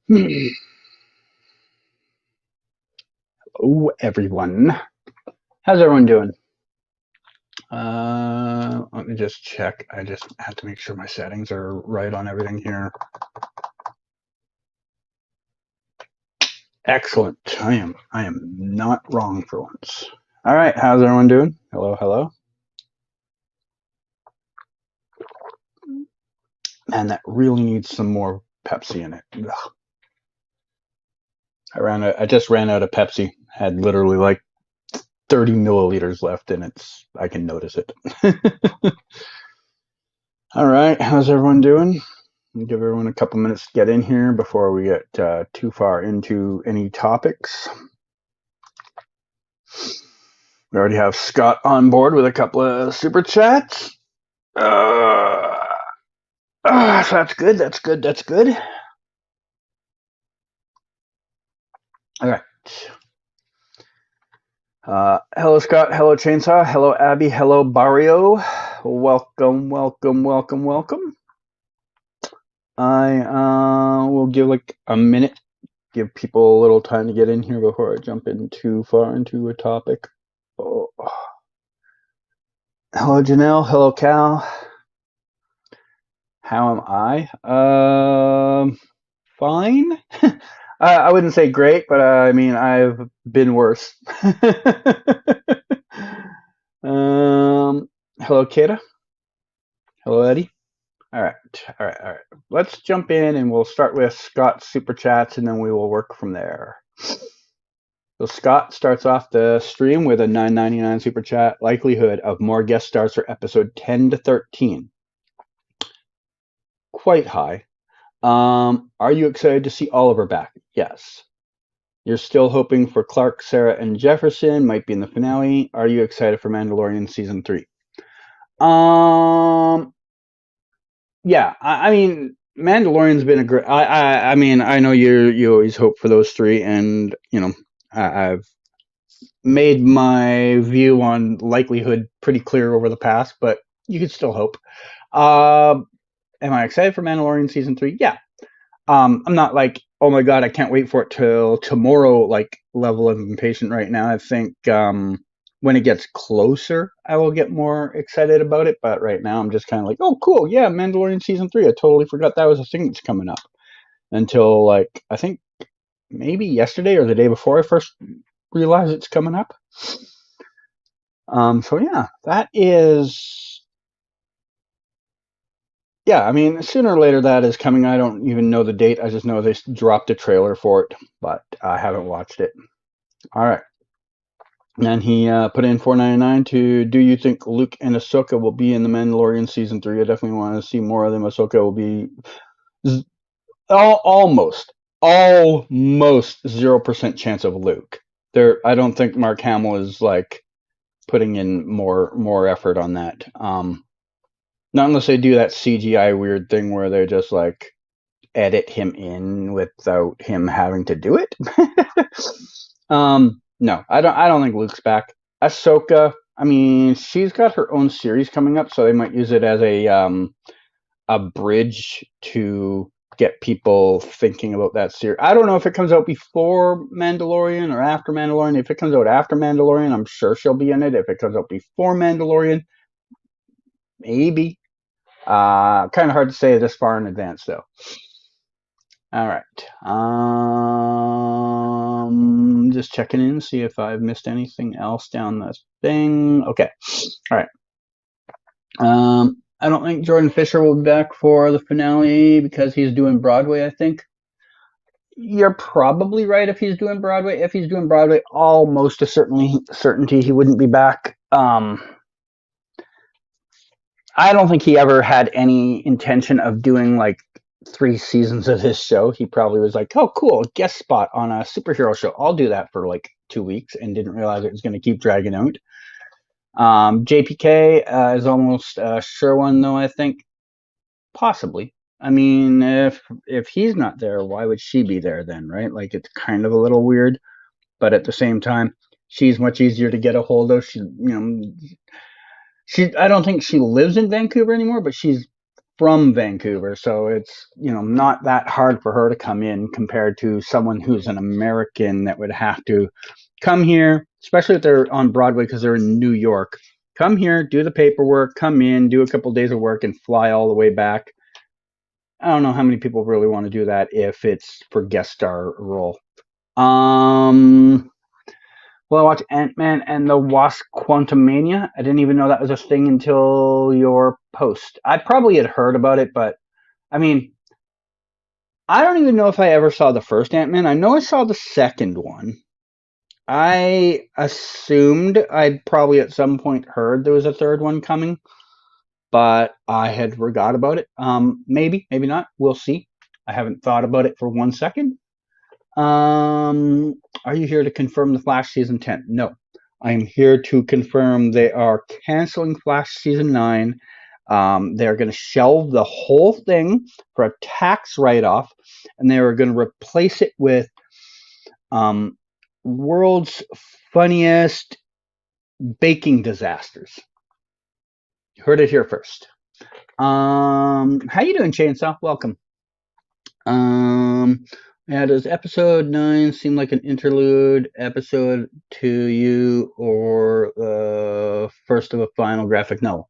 Hello, everyone. How's everyone doing? Let me just check. I just have to make sure my settings are right on everything here. Excellent. I am not wrong for once. All right. How's everyone doing? Hello, hello. Man, that really needs some more Pepsi in it. Ugh. I just ran out of Pepsi. Had literally like 30 milliliters left, and I can notice it. All right. How's everyone doing? Give everyone a couple minutes to get in here before we get too far into any topics. We already have Scott on board with a couple of super chats. So that's good. That's good. That's good. All right. Hello, Scott. Hello, Chainsaw. Hello, Abby. Hello, Barrio. Welcome, welcome, welcome, welcome. I will give like a minute, give people a little time to get in here before I jump in too far into a topic. Oh. Hello, Janelle. Hello, Cal. How am I? Fine. I wouldn't say great, but I mean, I've been worse. Hello, Kata. Hello, Eddie. All right, all right, all right. Let's jump in, and we'll start with Scott's super chats, and then we will work from there. So Scott starts off the stream with a $9.99 super chat. Likelihood of more guest stars for episode 10 to 13. Quite high. Are you excited to see Oliver back? Yes. You're still hoping for Clark, Sarah, and Jefferson. Might be in the finale. Are you excited for Mandalorian season 3? Yeah. I mean, Mandalorian's been a great. I mean, I know you always hope for those three, and I've made my view on likelihood pretty clear over the past, but you could still hope. Am I excited for Mandalorian season 3? Yeah. I'm not like, oh my god, I can't wait for it till tomorrow, like level of impatient right now. I think when it gets closer, I will get more excited about it. But right now, I'm just kind of like, oh, cool, yeah, Mandalorian season 3. I totally forgot that was a thing that's coming up. Until like I think maybe yesterday or the day before I first realized it's coming up. So yeah, that is. Yeah, I mean, sooner or later that is coming. I don't even know the date. I just know they dropped a trailer for it, but I haven't watched it. All right. And he put in $4.99 to. Do you think Luke and Ahsoka will be in the Mandalorian season 3? I definitely want to see more of them. Ahsoka will be almost 0% chance of Luke. I don't think Mark Hamill is like putting in more effort on that. Not unless they do that CGI weird thing where they just like edit him in without him having to do it. No, I don't think Luke's back. Ahsoka, I mean, she's got her own series coming up, so they might use it as a bridge to get people thinking about that series. I don't know if it comes out before Mandalorian or after Mandalorian. If it comes out after Mandalorian, I'm sure she'll be in it. If it comes out before Mandalorian, maybe. Kind of hard to say this far in advance, though. All right. Just checking in, see if I've missed anything else down this thing. Okay. All right. I don't think Jordan Fisher will be back for the finale because he's doing Broadway, I think. You're probably right if he's doing Broadway. If he's doing Broadway, almost a certainty he wouldn't be back. I don't think he ever had any intention of doing like 3 seasons of this show. He probably was like, oh, cool, guest spot on a superhero show. I'll do that for like 2 weeks, and didn't realize it was going to keep dragging out. JPK is almost a sure one, though, I think. Possibly. I mean, if he's not there, why would she be there then, right? Like, it's kind of a little weird, but at the same time, she's much easier to get a hold of. I don't think she lives in Vancouver anymore, but she's from Vancouver, so it's, not that hard for her to come in compared to someone who's an American that would have to come here, especially if they're on Broadway because they're in New York. Come here, do the paperwork, come in, do a couple of days of work, and fly all the way back. I don't know how many people really want to do that if it's for guest star role. Well, I watched Ant-Man and the Wasp: Quantumania. I didn't even know that was a thing until your post. I probably had heard about it, but I mean, I don't even know if I ever saw the first Ant-Man. I know I saw the second one. I assumed I'd probably at some point heard there was a third one coming, but I had forgot about it. Maybe, maybe not. We'll see. I haven't thought about it for 1 second. Are you here to confirm the Flash season 10? No. I am here to confirm they are canceling Flash season 9. They're going to shelve the whole thing for a tax write-off, and they are going to replace it with world's funniest baking disasters. You heard it here first. How you doing, Chainsaw? Welcome. Yeah, does episode 9 seem like an interlude episode to you, or first of a final graphic novel?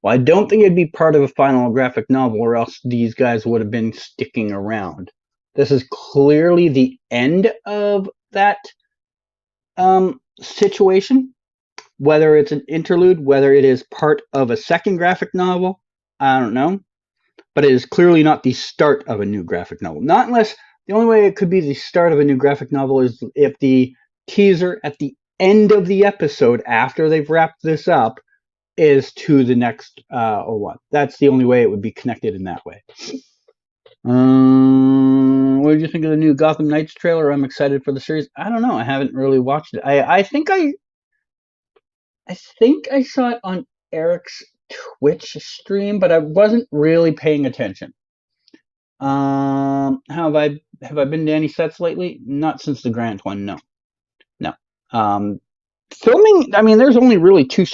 Well, I don't think it'd be part of a final graphic novel, or else these guys would have been sticking around. This is clearly the end of that situation. Whether it's an interlude, whether it is part of a second graphic novel, I don't know. But it is clearly not the start of a new graphic novel. Not unless the only way it could be the start of a new graphic novel is if the teaser at the end of the episode after they've wrapped this up is to the next one. That's the only way it would be connected in that way. What did you think of the new Gotham Knights trailer? I'm excited for the series. I don't know. I haven't really watched it. I think I saw it on Eric's Twitch stream, but I wasn't really paying attention. Have I been to any sets lately? Not since the Grant one, no. Filming, I mean, there's only really 3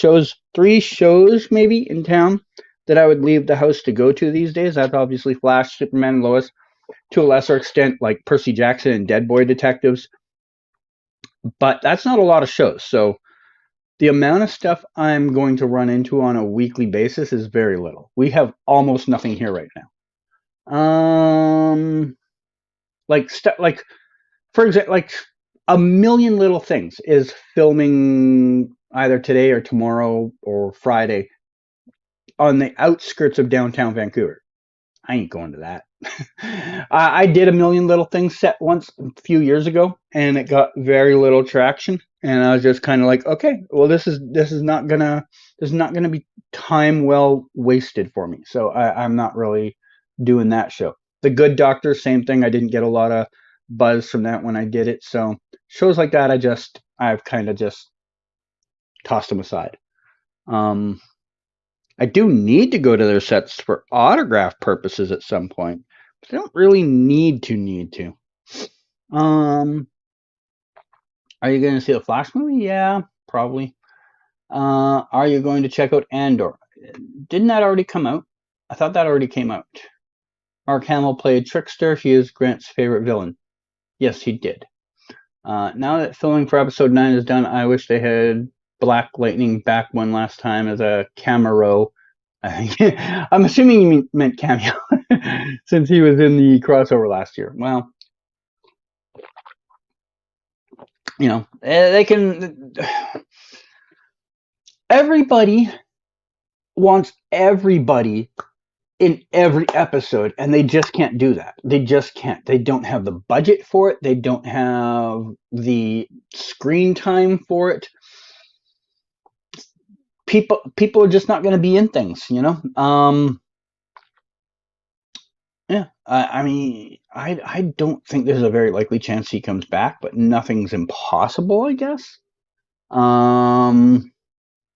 shows maybe in town that I would leave the house to go to these days. That's obviously Flash, Superman, and Lois. To a lesser extent, like Percy Jackson and Dead Boy Detectives. But that's not a lot of shows, so the amount of stuff I'm going to run into on a weekly basis is very little. We have almost nothing here right now. For example, like a million little things is filming either today or tomorrow or Friday on the outskirts of downtown Vancouver. I ain't going to that. I did a million little things set once a few years ago, and it got very little traction. And I was just kind of like, okay, well, this is not gonna be time well wasted for me. So I'm not really doing that show. The Good Doctor, same thing. I didn't get a lot of buzz from that when I did it. So shows like that, I've kind of just tossed them aside. I do need to go to their sets for autograph purposes at some point, but I don't really need to. Are you going to see the Flash movie? Yeah, probably. Are you going to check out Andor? Didn't that already come out? I thought that already came out. Mark Hamill played Trickster. He is Grant's favorite villain. Yes, he did. Now that filming for episode 9 is done, I wish they had Black Lightning back one last time as a cameo. I'm assuming you meant cameo, since he was in the crossover last year. Well, they can. Everybody wants everybody in every episode, and they just can't do that. They just can't. They don't have the budget for it. They don't have the screen time for it. People are just not going to be in things, Yeah. I mean, I don't think there's a very likely chance he comes back, but nothing's impossible, I guess.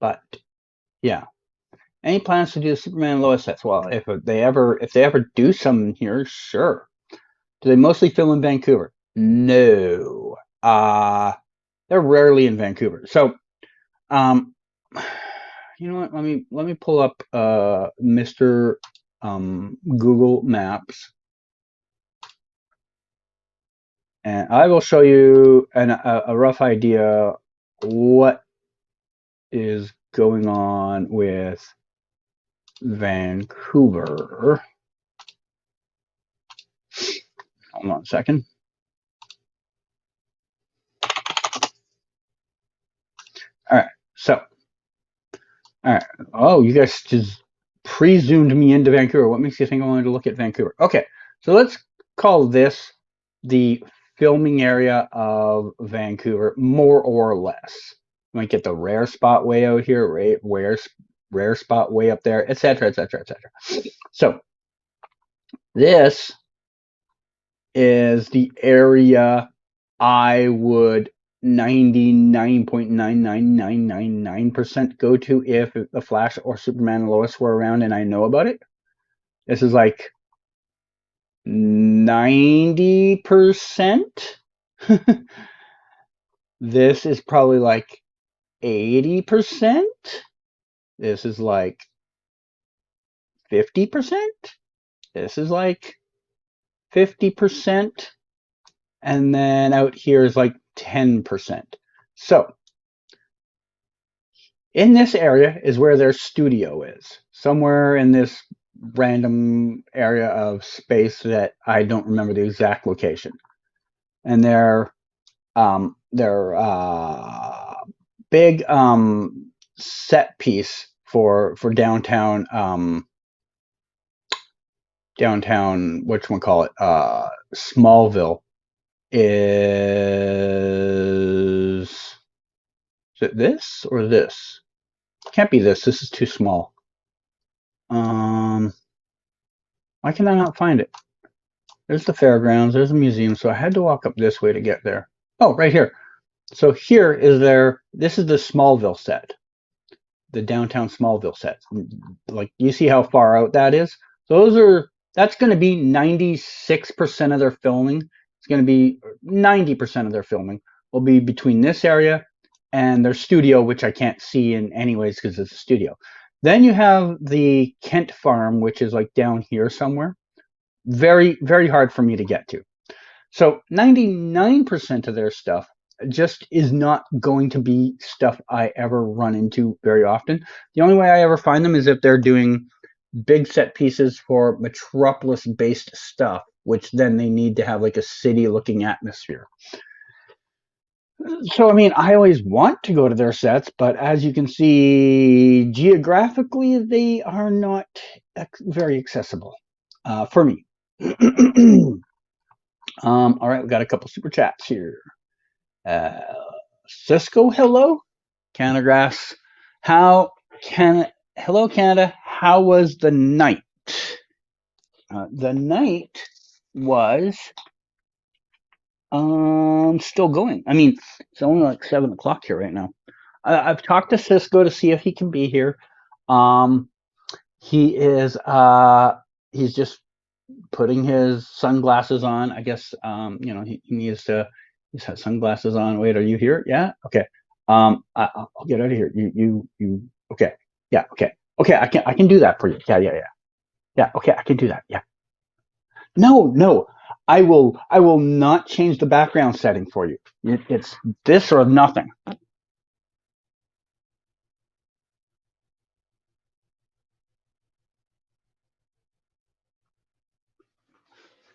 But yeah. Any plans to do the Superman and Lois sets? Well, if they ever do some here, sure. Do they mostly film in Vancouver? No. They're rarely in Vancouver. So, you know what? Let me pull up Mr. Google Maps, and I will show you a rough idea what is going on with Vancouver. Hold on a second. All right, so, all right. Oh, you guys just pre-zoomed me into Vancouver. What makes you think I wanted to look at Vancouver? Okay, so let's call this the filming area of Vancouver, more or less. You might get the rare spot way out here, rare spot way up there, etc., etc., etc. So this is the area I would 99.99999% go to if the Flash or Superman and Lois were around and I know about it. This is like 90%. This is probably like 80%. This is like 50%. This is like 50%. And then out here is like 10%. So in this area is where their studio is. Somewhere in this random area of space that I don't remember the exact location. And their big set piece for downtown whatchamacallit, Smallville is it this or this? Can't be this. This is too small. Why can I not find it? There's the fairgrounds. There's a museum. So I had to walk up this way to get there. Oh, right here. So here is this is the Smallville set. The downtown Smallville set. Like, you see how far out that is? That's going to be 96% of their filming. It's going to be 90% of their filming will be between this area and their studio, which I can't see in anyways because it's a studio. Then you have the Kent farm, which is like down here somewhere. Very, very hard for me to get to. So 99% of their stuff just is not going to be stuff I ever run into very often. The only way I ever find them is if they're doing big set pieces for Metropolis-based stuff, which then they need to have like a city-looking atmosphere. So, I mean, I always want to go to their sets, but as you can see, geographically, they are not very accessible for me. All right, we got a couple super chats here. Cisco, hello. Canadagraphs, hello Canada, how was the night? The night was still going. I mean, it's only like 7 o'clock here right now. I've talked to Cisco to see if he can be here. He is he's just putting his sunglasses on. I guess he needs to. He's had sunglasses on. Wait, are you here? Yeah. Okay. I'll get out of here. You. Okay. Yeah. Okay. Okay. I can do that for you. Yeah. Yeah. Okay. I can do that. Yeah. No. I will not change the background setting for you. It's this or nothing.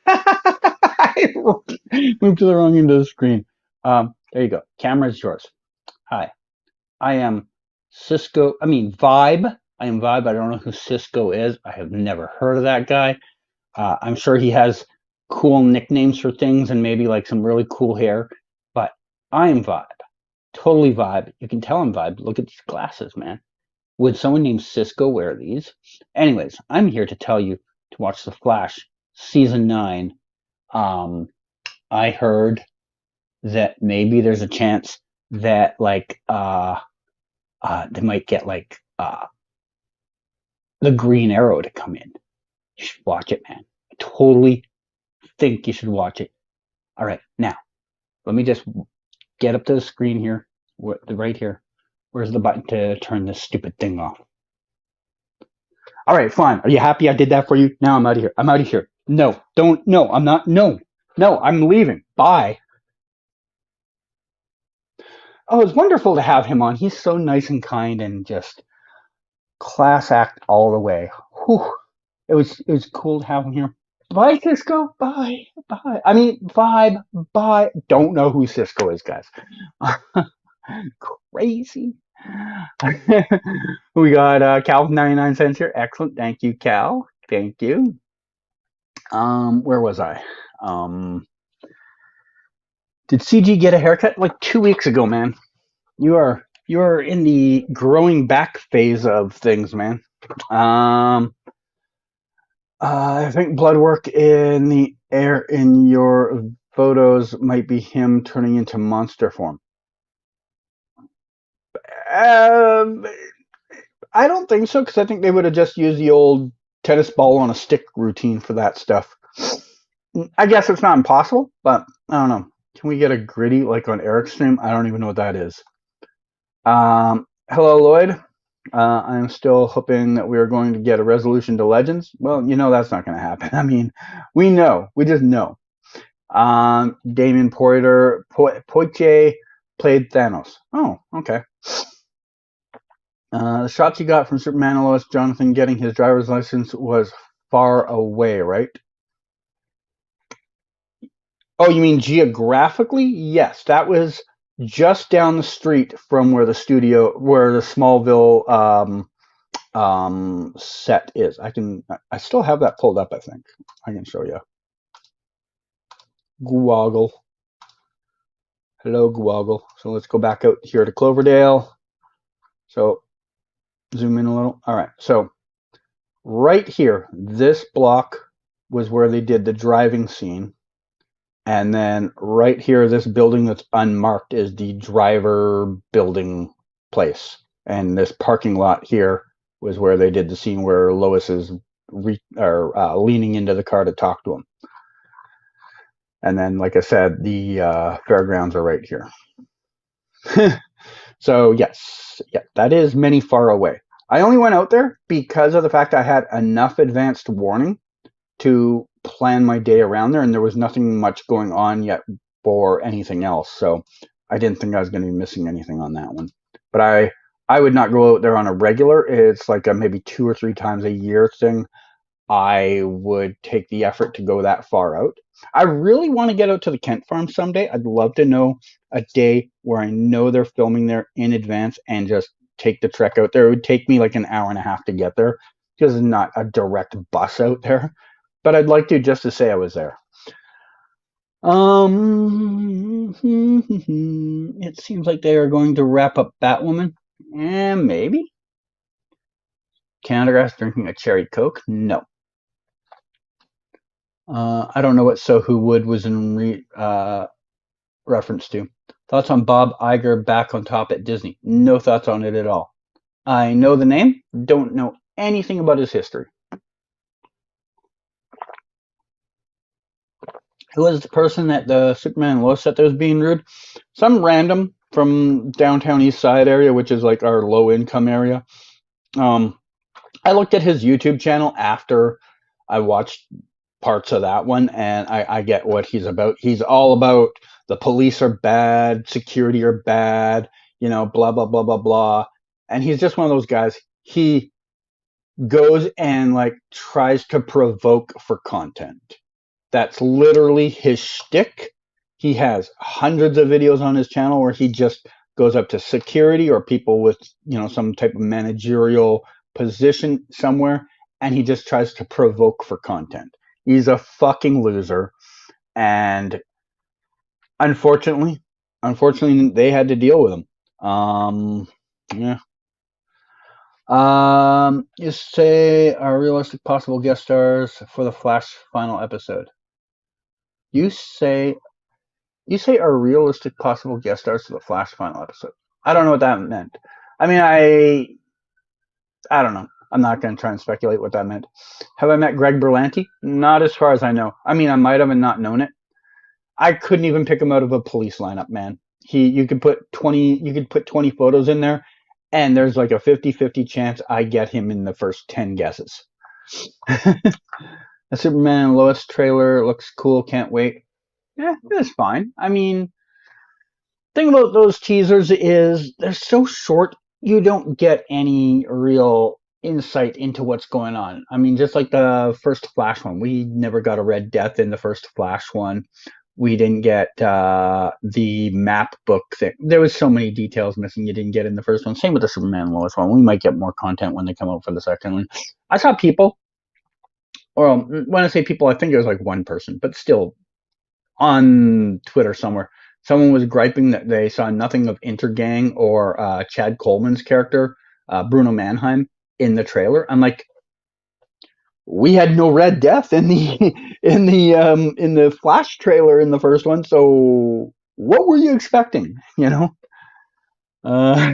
I moved to the wrong end of the screen. There you go. Camera's yours. Hi. I am Cisco. I mean, Vibe. I am Vibe. I don't know who Cisco is. I have never heard of that guy. I'm sure he has cool nicknames for things and maybe like some really cool hair. But I am Vibe. Totally Vibe. You can tell I'm Vibe. Look at these glasses, man. Would someone named Cisco wear these? Anyways, I'm here to tell you to watch The Flash season 9. I heard that maybe there's a chance that like they might get like the Green Arrow to come in. You should watch it, man. I totally think you should watch it. All right, now let me just get up to the screen here, right here. Where's the button to turn this stupid thing off? All right, fine. Are you happy I did that for you? Now I'm out of here. I'm out of here. No, don't. No, I'm not. No, no, I'm leaving. Bye. Oh, it's wonderful to have him on. He's so nice and kind and just class act all the way. Whew. It was cool to have him here. Bye, Cisco. Bye. Bye. I mean, vibe. Bye. Don't know who Cisco is, guys. Crazy. We got Cal with 99 cents here. Excellent. Thank you, Cal. Thank you. Where was I? Did CG get a haircut like 2 weeks ago, man? You are in the growing back phase of things, man. I think blood work in the air in your photos might be him turning into monster form. Um, I don't think so, because I think they would have just used the old tennis ball on a stick routine for that stuff. I guess it's not impossible, but I don't know. Can we get a gritty like on Eric's stream? I don't even know what that is. Hello, Lloyd. I'm still hoping that we are going to get a resolution to Legends. Well, that's not going to happen. I mean, we know. We just know. Damien Poitier played Thanos. Oh, okay. The shots you got from Superman and Lois Jonathan getting his driver's license was far away, right? Oh, you mean geographically? Yes, that was just down the street from where the Smallville set is. I still have that pulled up, I think. I can show you. Guoggle. Hello, Guoggle. So let's go back out here to Cloverdale. So zoom in a little. All right. So right here, this block was where they did the driving scene. And then right here, this building that's unmarked is the driver building place. And this parking lot here was where they did the scene where Lois is leaning into the car to talk to him. And then, like I said, the fairgrounds are right here. So yes, yeah, that is many far away. I only went out there because of the fact I had enough advanced warning to plan my day around there, and there was nothing much going on yet for anything else. So I didn't think I was going to be missing anything on that one. But I would not go out there on a regular. It's like a maybe 2 or 3 times a year thing. I would take the effort to go that far out. I really want to get out to the Kent farm someday. I'd love to know a day where I know they're filming there in advance and just take the trek out there. It would take me like an hour and a half to get there because it's not a direct bus out there. But I'd like to just to say I was there. It seems like they are going to wrap up Batwoman. Maybe. Canadagrass drinking a cherry Coke? No. I don't know what So Who Would was in reference to. Thoughts on Bob Iger back on top at Disney? No thoughts on it at all. I know the name, don't know anything about his history. Who was the person that the Superman and Lois set that was being rude? Some random from downtown East Side area, which is like our low income area. I looked at his YouTube channel after I watched parts of that one, and I get what he's about. He's all about the police are bad, security are bad, blah, blah, blah, blah, blah. And he's just one of those guys. He goes and like tries to provoke for content. That's literally his shtick. He has hundreds of videos on his channel where he just goes up to security or people with, some type of managerial position somewhere, and he just tries to provoke for content. He's a fucking loser. And unfortunately, they had to deal with him. Yeah. You say are realistic possible guest stars for the Flash final episode. You say are realistic possible guest stars for the Flash final episode. I don't know what that meant. I mean, I don't know. I'm not going to try and speculate what that meant. Have I met Greg Berlanti? Not as far as I know. I mean, I might have and not known it. I couldn't even pick him out of a police lineup, man. You could put 20 photos in there, and there's like a 50-50 chance I get him in the first 10 guesses. The Superman and Lois trailer looks cool. Can't wait. Yeah, it's fine. I mean, thing about those teasers is they're so short. You don't get any real insight into what's going on. I mean, just like the first Flash one, we never got a Red Death in the first Flash one. We didn't get the map book thing. There was so many details missing you didn't get in the first one. Same with the Superman and Lois one. We might get more content when they come out for the second one. I saw people, or when I say people, I think it was like one person, but still on Twitter somewhere, someone was griping that they saw nothing of Intergang or Chad Coleman's character, Bruno Mannheim, in the trailer. I'm like, we had no Red Death in the in the Flash trailer in the first one, so what were you expecting? You know, uh,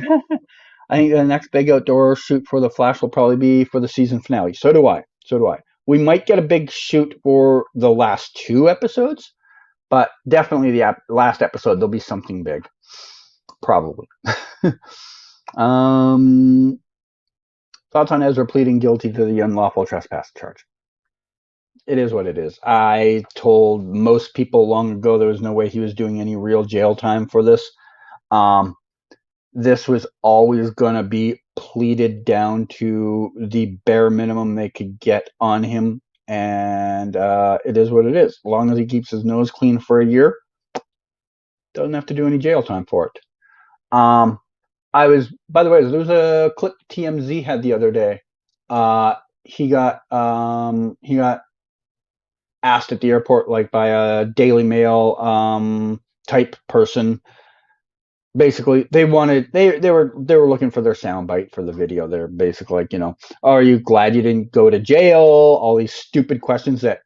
I think the next big outdoor shoot for the Flash will probably be for the season finale. So do I. So do I. We might get a big shoot for the last 2 episodes, but definitely the last episode there'll be something big, probably. Thoughts on Ezra pleading guilty to the unlawful trespass charge? It is what it is. I told most people long ago there was no way he was doing any real jail time for this. This was always going to be pleaded down to the bare minimum they could get on him, and it is what it is. As long as he keeps his nose clean for a year, doesn't have to do any jail time for it. I was, by the way, there was a clip TMZ had the other day. He got asked at the airport, like by a Daily Mail type person. Basically, they were looking for their soundbite for the video. They're basically like, you know, are you glad you didn't go to jail? All these stupid questions that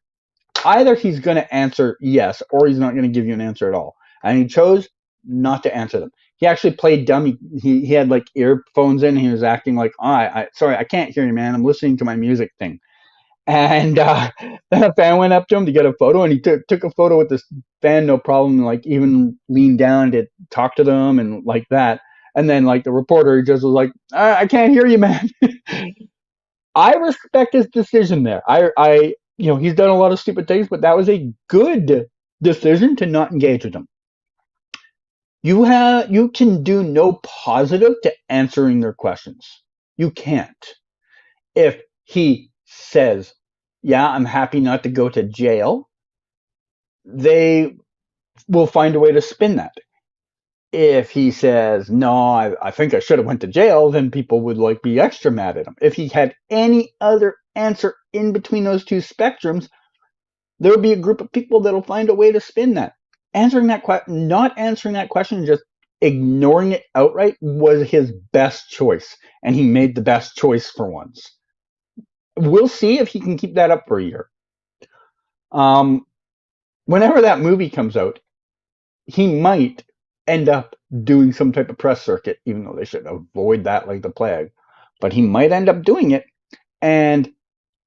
either he's going to answer yes, or he's not going to give you an answer at all. And he chose not to answer them. He actually played dumb. He had like earphones in. And he was acting like, sorry, I can't hear you, man. I'm listening to my music thing. And then a fan went up to him to get a photo, and he took a photo with this fan, no problem, and, like, even leaned down to talk to them and like that. And then like the reporter, he just was like, I can't hear you, man. I respect his decision there. I you know, he's done a lot of stupid things, but that was a good decision to not engage with him. You can do no positive to answering their questions. You can't. If he says, yeah, I'm happy not to go to jail, they will find a way to spin that. If he says, no, I think I should have went to jail, then people would like be extra mad at him. If he had any other answer in between those two spectrums, there would be a group of people that'll find a way to spin that. Not answering that question, just ignoring it outright was his best choice, and he made the best choice for once. We'll see if he can keep that up for a year. Whenever that movie comes out, he might end up doing some type of press circuit, even though they should avoid that like the plague. But he might end up doing it, and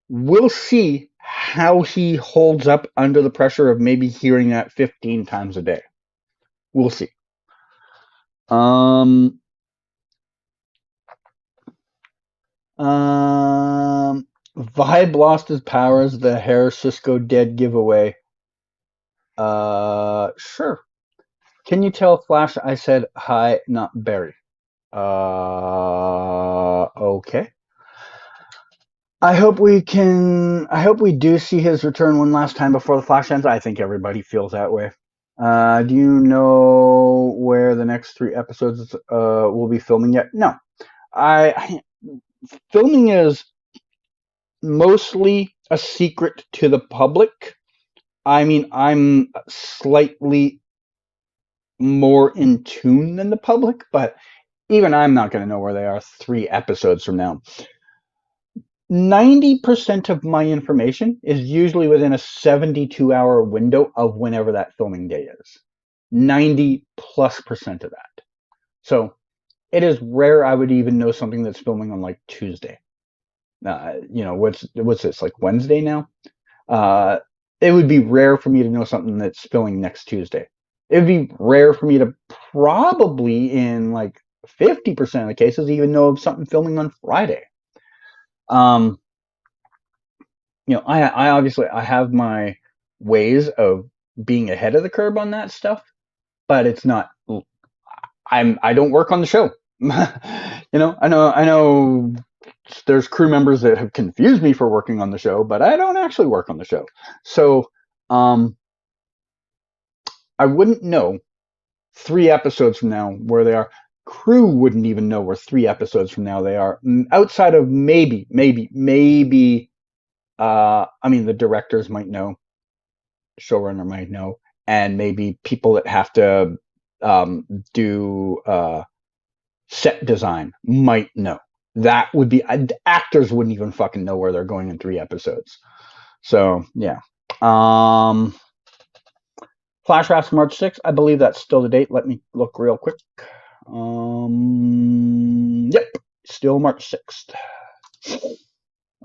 we'll see how he holds up under the pressure of maybe hearing that 15 times a day. We'll see. Vibe lost his powers. The hair Cisco dead giveaway. Sure. Can you tell Flash I said hi, not Barry? Okay. I hope we do see his return one last time before the Flash ends. I think everybody feels that way. Do you know where the next 3 episodes will be filming yet? No. Filming is mostly a secret to the public. I mean, I'm slightly more in tune than the public, but even I'm not going to know where they are 3 episodes from now. 90% of my information is usually within a 72-hour window of whenever that filming day is. 90+% of that. So it is rare I would even know something that's filming on like Tuesday. You know, what's this, like Wednesday now? It would be rare for me to know something that's filming next Tuesday. It would be rare for me to probably in like 50% of the cases even know of something filming on Friday. Um, I obviously I have my ways of being ahead of the curve on that stuff, but it's not. I don't work on the show. I know there's crew members that have confused me for working on the show, but I don't actually work on the show. So, I wouldn't know 3 episodes from now where they are. Crew wouldn't even know where 3 episodes from now they are. Outside of maybe. I mean, the directors might know, showrunner might know, and maybe people that have to do set design might know. That would be actors wouldn't even fucking know where they're going in 3 episodes. So yeah. Flash wraps March 6th. I believe that's still the date. Let me look real quick. Yep, still March 6th.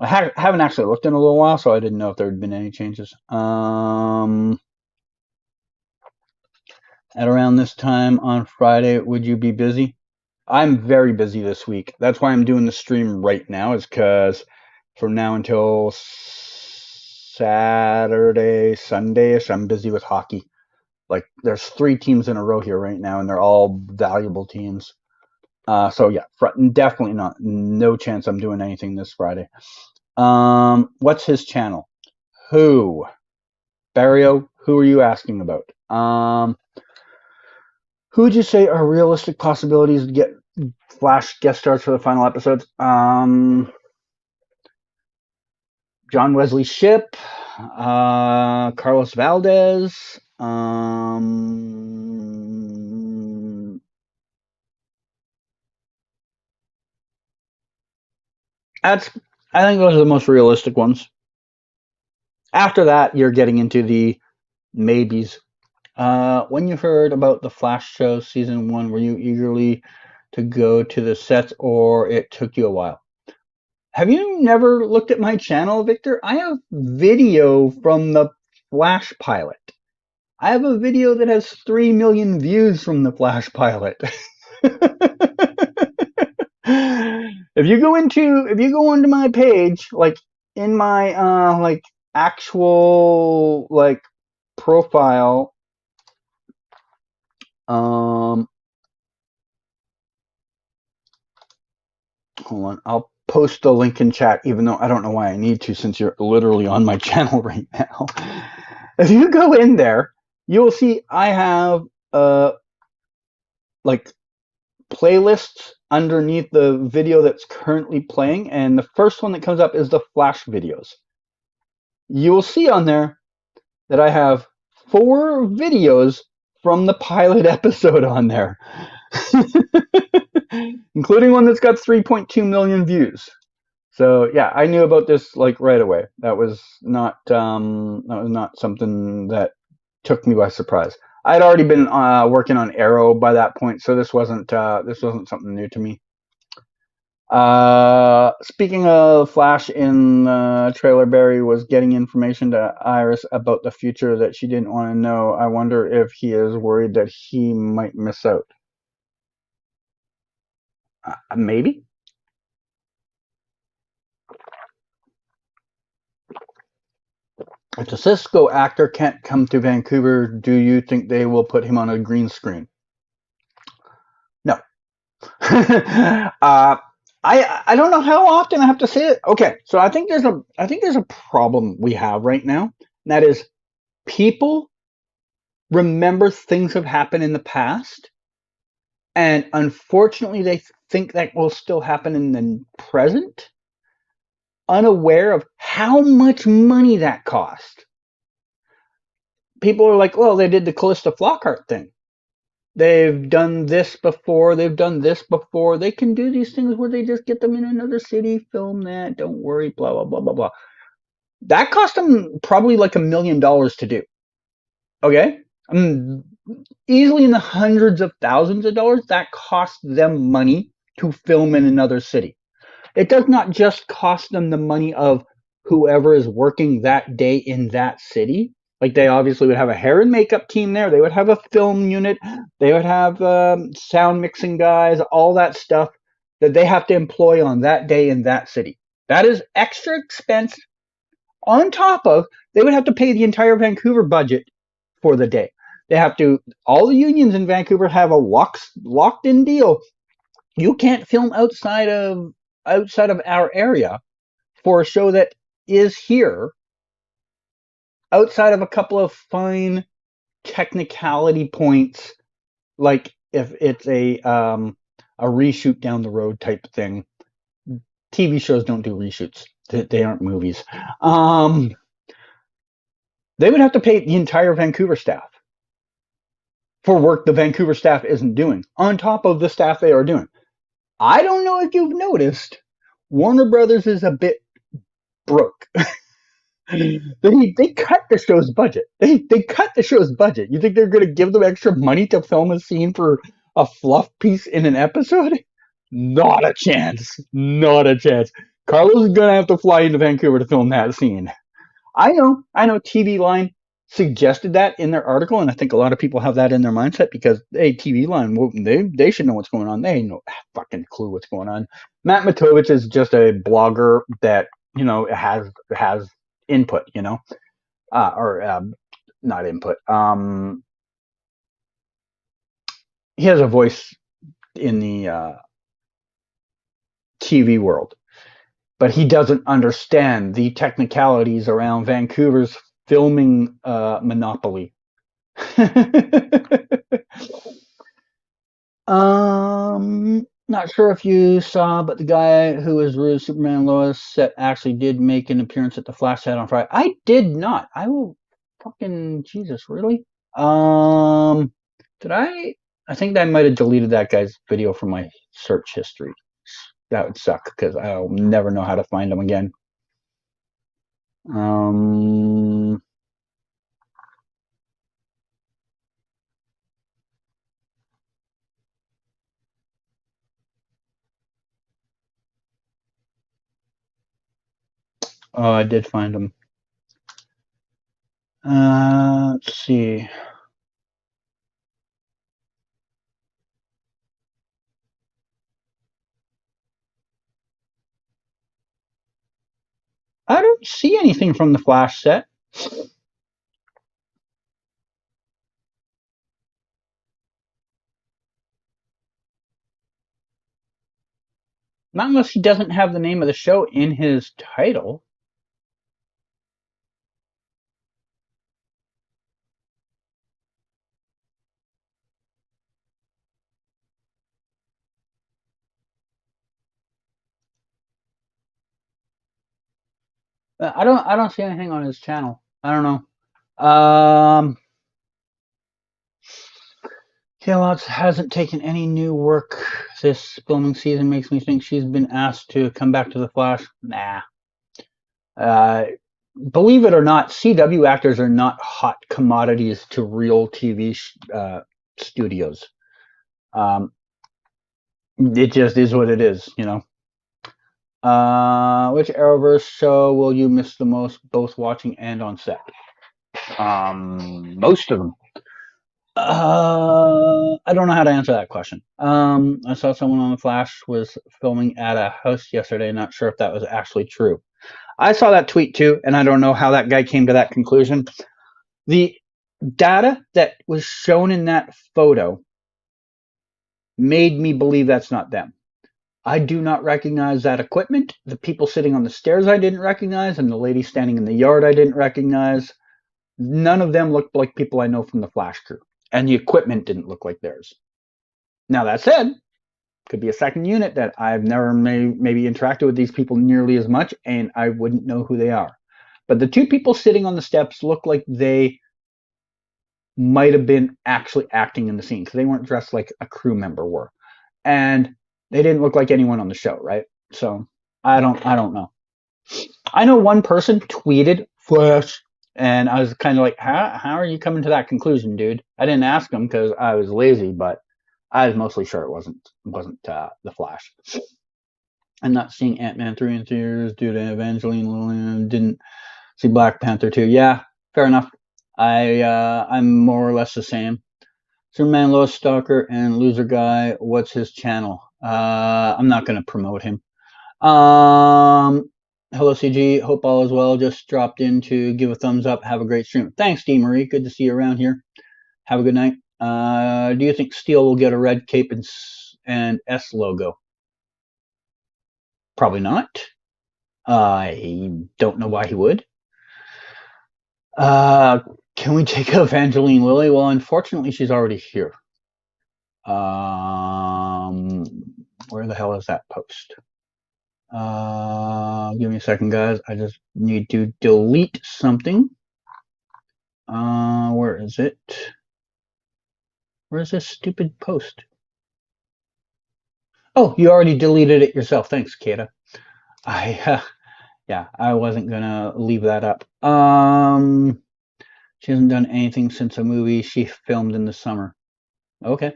I haven't actually looked in a little while, so I didn't know if there had been any changes. At around this time on Friday, would you be busy? I'm very busy this week. That's why I'm doing the stream right now, is because from now until Saturday, Sunday-ish, I'm busy with hockey. Like, there's 3 teams in a row here right now, and they're all valuable teams. So yeah, definitely not. No chance I'm doing anything this Friday. What's his channel? Who? Barrio, who are you asking about? Who would you say are realistic possibilities to get Flash guest stars for the final episodes? John Wesley Shipp, Carlos Valdes, I think those are the most realistic ones. After that, you're getting into the maybes. When you heard about the Flash show season 1, were you eagerly to go to the sets, or it took you a while? Have you never looked at my channel, Victor? I have video from the Flash pilot. I have a video that has 3 million views from the Flash pilot. If you go onto my page, like in my like actual like profile, hold on, I'll post the link in chat, even though I don't know why I need to, since you're literally on my channel right now. If you go in there, you'll see I have like playlists underneath the video that's currently playing, and the first one that comes up is the Flash videos. You will see on there that I have 4 videos from the pilot episode on there, including one that's got 3.2 million views. So yeah, I knew about this like right away. That was not something that took me by surprise. I'd already been working on Arrow by that point, so this wasn't something new to me. Speaking of Flash, in trailer, Barry was getting information to Iris about the future that she didn't want to know. I wonder if he is worried that he might miss out. Maybe. If the Cisco actor can't come to Vancouver, do you think they will put him on a green screen? No. I don't know how often I have to say it. Okay, so I think there's a problem we have right now. And that is, people remember things have happened in the past, and unfortunately they think that will still happen in the present, unaware of how much money that cost. People are like, well, they did the Callista Flockhart thing. They've done this before. They've done this before. They can do these things where they just get them in another city, film that. Don't worry, blah, blah, blah, blah, blah. That cost them probably like $1 million to do. Okay? Easily in the hundreds of thousands of dollars. That cost them money to film in another city. It does not just cost them the money of whoever is working that day in that city. Like they obviously would have a hair and makeup team there. They would have a film unit. They would have sound mixing guys, all that stuff that they have to employ on that day in that city. That is extra expense on top of they would have to pay the entire Vancouver budget for the day. They have to. All the unions in Vancouver have a locked in deal. You can't film outside of our area for a show that is here outside of a couple of fine technicality points, like if it's a reshoot down the road type thing. TV shows don't do reshoots; they aren't movies. Um, they would have to pay the entire Vancouver staff for work the Vancouver staff isn't doing, on top of the staff they are doing. I don't know if you've noticed, Warner Brothers is a bit broke. They cut the show's budget. They cut the show's budget. You think they're going to give them extra money to film a scene for a fluff piece in an episode? Not a chance. Not a chance. Carlos is going to have to fly into Vancouver to film that scene. I know. TV Line suggested that in their article, and I think a lot of people have that in their mindset because, hey, TV Line, well, they should know what's going on. They ain't no fucking clue what's going on. Matt Matovich is just a blogger that has input, or not input. He has a voice in the TV world, but he doesn't understand the technicalities around Vancouver's filming monopoly. Not sure if you saw, but the guy who was Rude Superman Lois set actually did make an appearance at the Flash set on Friday. I did not. I will fucking Jesus, really? Did I? I think I might have deleted that guy's video from my search history. That would suck because I'll never know how to find him again. Oh, I did find him. Let's see. I don't see anything from the Flash set. Not unless he doesn't have the name of the show in his title. I don't see anything on his channel. I don't know. Kaylots hasn't taken any new work this filming season. Makes me think she's been asked to come back to the Flash. Nah. Believe it or not, CW actors are not hot commodities to real TV studios. It just is what it is, Which Arrowverse show will you miss the most, both watching and on set? Most of them. I don't know how to answer that question. I saw someone on the Flash was filming at a house yesterday. Not sure if that was actually true. I saw that tweet too, and I don't know how that guy came to that conclusion. The data that was shown in that photo made me believe that's not them. I do not recognize that equipment. The people sitting on the stairs I didn't recognize, and the lady standing in the yard I didn't recognize. None of them looked like people I know from the Flash crew, and the equipment didn't look like theirs. Now, that said, could be a second unit that I've never maybe interacted with these people nearly as much, and I wouldn't know who they are. But the two people sitting on the steps look like they might have been actually acting in the scene because they weren't dressed like a crew member were, and they didn't look like anyone on the show, right? So I don't know. I know one person tweeted Flash, and I was kind of like, how are you coming to that conclusion, dude? I didn't ask him because I was lazy, but I was mostly sure it wasn't the Flash. I'm not seeing Ant-Man 3 in theaters due to Evangeline Lillian. Didn't see Black Panther 2. Yeah, fair enough. I'm more or less the same. Superman, Lois Stalker, and Loser Guy. What's his channel? I'm not going to promote him. Hello, CG. Hope all is well. Just dropped in to give a thumbs up. Have a great stream. Thanks, D. Marie. Good to see you around here. Have a good night. Do you think Steel will get a red cape and S logo? Probably not. I don't know why he would. Can we take Evangeline Lilly? Well, unfortunately, she's already here. Where the hell is that post? Give me a second, guys. I just need to delete something. Where is it? Where's this stupid post? Oh, you already deleted it yourself. Thanks, Kata. Yeah, I wasn't gonna leave that up. She hasn't done anything since a movie she filmed in the summer. Okay.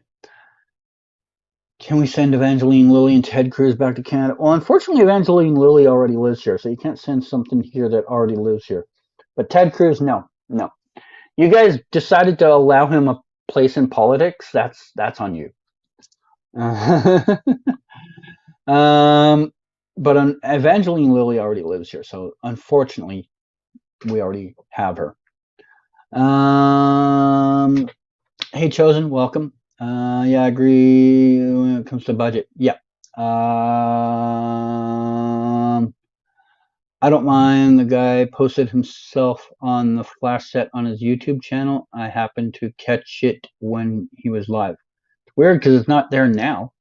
Can we send Evangeline Lilly and Ted Cruz back to Canada? Well, unfortunately, Evangeline Lilly already lives here, so you can't send something here that already lives here. But Ted Cruz, no. You guys decided to allow him a place in politics. That's on you. But Evangeline Lilly already lives here, so unfortunately, we already have her. Hey, Chosen, welcome. Yeah, I agree when it comes to budget. Yeah. I don't mind. The guy posted himself on the Flash set on his YouTube channel. I happened to catch it when he was live. It's weird because it's not there now.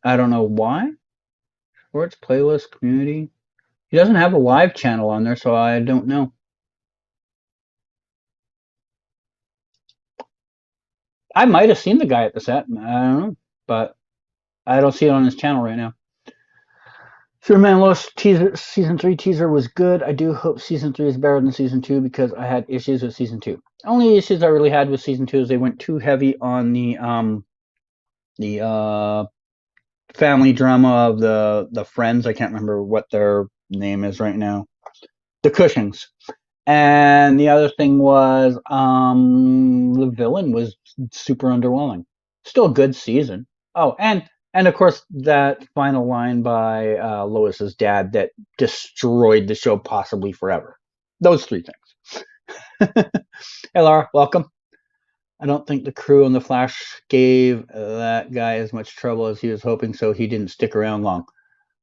I don't know why. Sports playlist community. He doesn't have a live channel on there, so I don't know. I might have seen the guy at the set. I don't know, but I don't see it on his channel right now. Superman Lois teaser, season 3 teaser was good. I do hope season 3 is better than season 2 because I had issues with season 2. Only issues I really had with season 2 is they went too heavy on the family drama of the friends. I can't remember what their name is right now. The Cushings. And the other thing was the villain was super underwhelming. Still a good season. Oh, and of course that final line by Lois's dad that destroyed the show possibly forever. Those three things. Hey Laura, welcome. I don't think the crew on The Flash gave that guy as much trouble as he was hoping, so he didn't stick around long.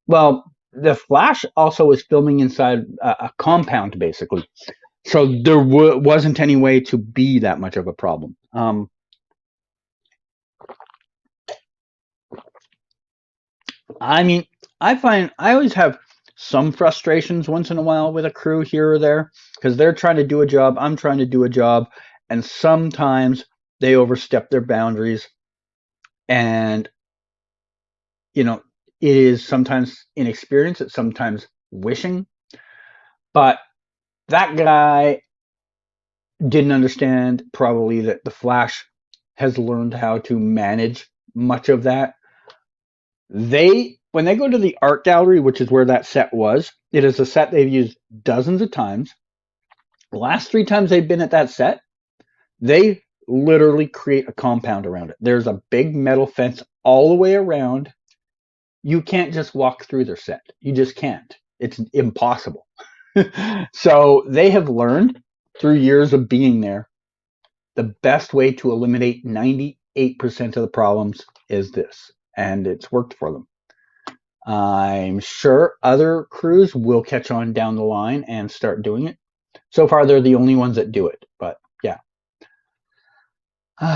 Well, The Flash also was filming inside a compound, basically. So there wasn't any way to be that much of a problem. I mean, I find I always have some frustrations once in a while with a crew here or there because they're trying to do a job, I'm trying to do a job, and sometimes they overstep their boundaries. And, you know, it is sometimes inexperience, it's sometimes wishing. But that guy didn't understand probably that the Flash has learned how to manage much of that. When they go to the art gallery, which is where that set was, it is a set they've used dozens of times. The last 3 times they've been at that set, they literally create a compound around it. There's a big metal fence all the way around. You can't just walk through their set. You just can't. It's impossible. So they have learned through years of being there, the best way to eliminate 98% of the problems is this, and it's worked for them. I'm sure other crews will catch on down the line and start doing it. So far, they're the only ones that do it, but yeah.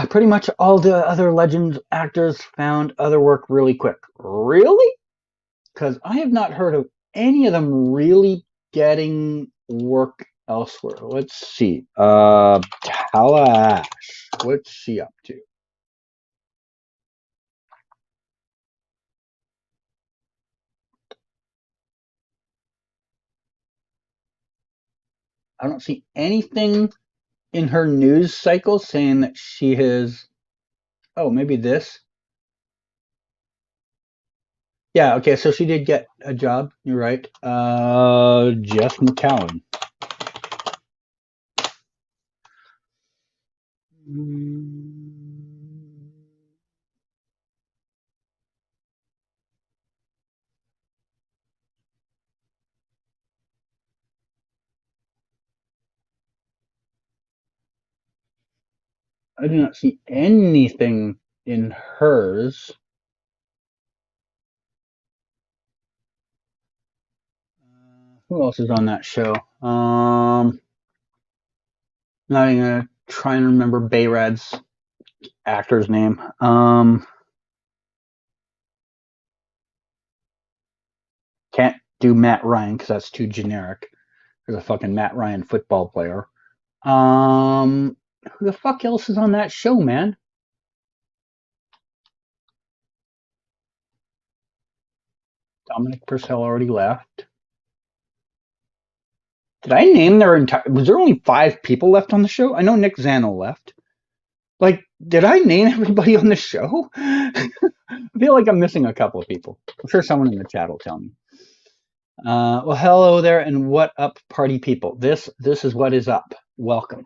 Pretty much all the other Legends actors found other work really quick. Really? Because I have not heard of any of them really getting work elsewhere. Let's see. Talash. What's she up to? I don't see anything in her news cycle saying that she has. Oh, maybe this. Yeah, okay, so she did get a job. You're right. Jeff McCowan. Mm, I do not see anything in hers. Who else is on that show? Not even gonna try and remember Bayrad's actor's name. Can't do Matt Ryan because that's too generic. There's a fucking Matt Ryan football player. Who the fuck else is on that show, man? Dominic Purcell already left. Did I name their entire? Was there only 5 people left on the show? I know Nick Zano left. Like, did I name everybody on the show? I feel like I'm missing a couple of people. I'm sure someone in the chat will tell me. Well, hello there, and what up, party people? This is what is up. Welcome.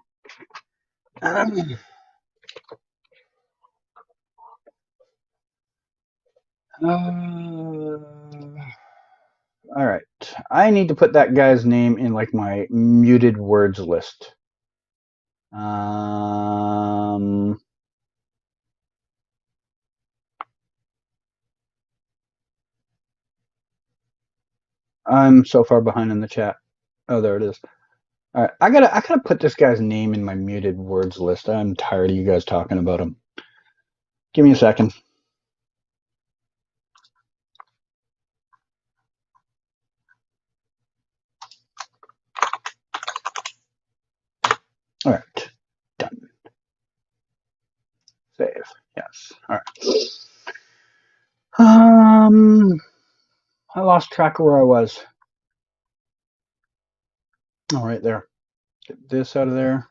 All right. I need to put that guy's name in like my muted words list. I'm so far behind in the chat. Oh, there it is. All right. I gotta put this guy's name in my muted words list. I'm tired of you guys talking about him. Give me a second. All right. Done. Save. Yes. All right. I lost track of where I was. All right, there. Get this out of there.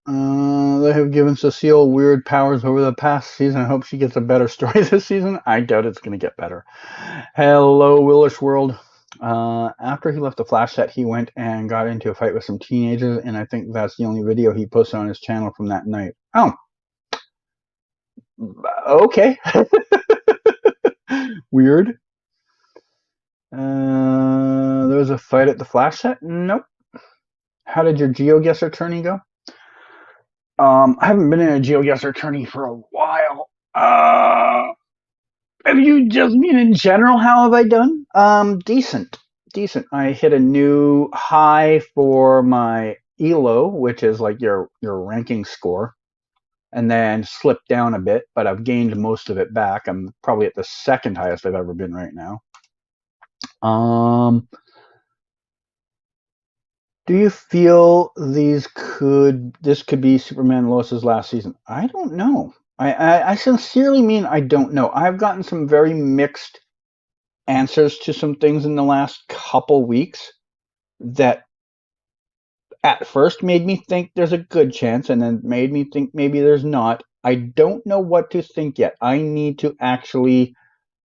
They have given Cecile weird powers over the past season. I hope she gets a better story this season. I doubt it's going to get better. Hello, Willish World. After he left the Flash set, he went and got into a fight with some teenagers, and I think that's the only video he posted on his channel from that night. Oh, okay. Weird. There was a fight at the Flash set? Nope. How did your GeoGuessr tourney go? I haven't been in a GeoGuessr tourney for a while. Have you just mean in general? How have I done? Decent, decent. I hit a new high for my ELO, which is like your ranking score, and then slipped down a bit, but I've gained most of it back. I'm probably at the second highest I've ever been right now. Do you feel this could be Superman and Lois's last season? I don't know. I sincerely mean I don't know. I've gotten some very mixed answers to some things in the last couple weeks that at first made me think there's a good chance and then made me think maybe there's not. I don't know what to think yet. I need to actually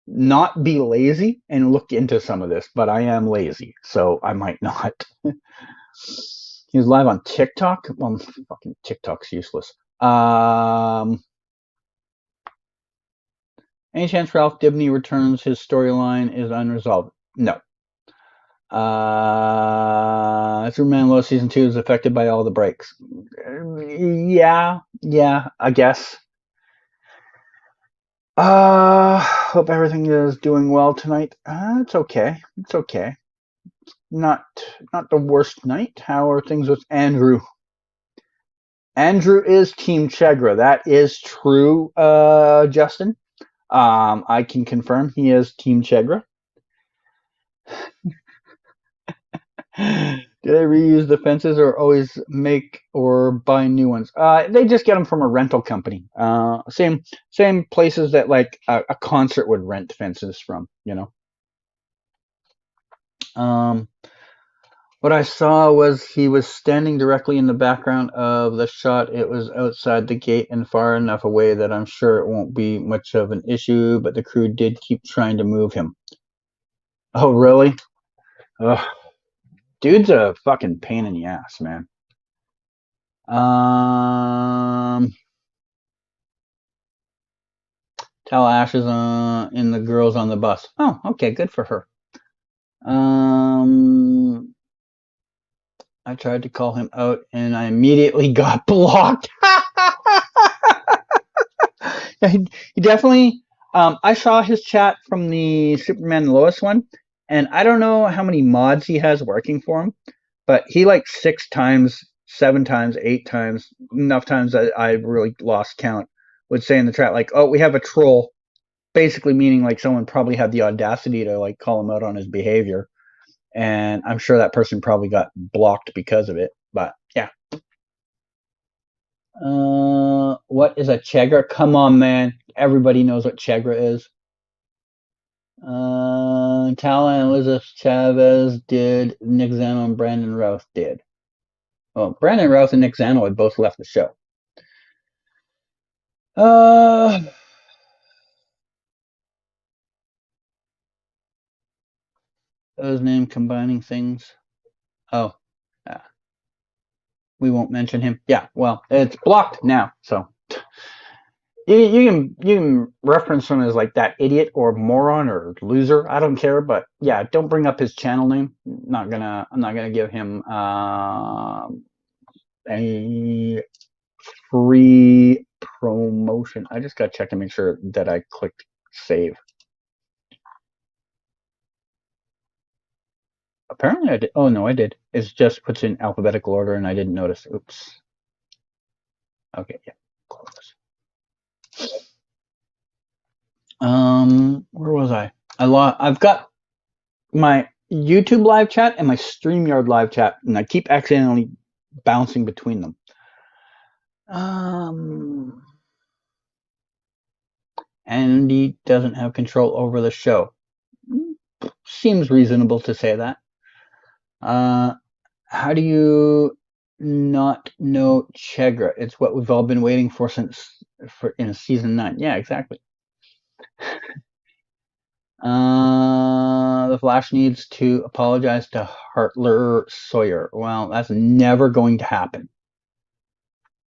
not be lazy and look into some of this, but I am lazy, so I might not. He was live on TikTok. Well, fucking TikTok's useless. Any chance Ralph Dibny returns? His storyline is unresolved. No. Superman Lois season 2 is affected by all the breaks. Yeah, I guess. Hope everything is doing well tonight. It's okay. It's okay. Not the worst night. How are things with Andrew? Andrew is Team Chegra. That is true, Justin. I can confirm he is Team Chegra. Do they reuse the fences or always make or buy new ones? They just get them from a rental company. Same places that like a concert would rent fences from, you know. What I saw was he was standing directly in the background of the shot. It was outside the gate and far enough away that I'm sure it won't be much of an issue, but the crew did keep trying to move him. Oh, really? Ugh. Dude's a fucking pain in the ass, man. Tell Ash is in the girls on the bus. Oh, okay, good for her. I tried to call him out and I immediately got blocked. Yeah, he definitely. I saw his chat from the Superman and Lois one, and I don't know how many mods he has working for him, but he like 6 times, 7 times, 8 times, enough times that I really lost count, would say in the chat like, "Oh, we have a troll," basically meaning like someone probably had the audacity to like call him out on his behavior, and I'm sure that person probably got blocked because of it. But yeah. What is a Chegra? Come on, man. Everybody knows what Chegra is. Tala and Elizabeth Chavez did. Nick Zano and Brandon Routh did. Well, Brandon Routh and Nick Zano had both left the show. Those name combining things. Oh, yeah. We won't mention him. Yeah, well, it's blocked now, so you can reference him as like that idiot or moron or loser. I don't care, but yeah, don't bring up his channel name. I'm not gonna give him any free promotion. I just gotta check to make sure that I clicked save. Apparently I did. Oh no, I did. It just puts in alphabetical order and I didn't notice. Oops. Okay, yeah. Close. Where was I? I've got my YouTube live chat and my StreamYard live chat, and I keep accidentally bouncing between them. Andy doesn't have control over the show. Seems reasonable to say that. How do you not know Chegra? It's what we've all been waiting for in season 9. Yeah, exactly. The Flash needs to apologize to Hartler Sawyer. Well, that's never going to happen.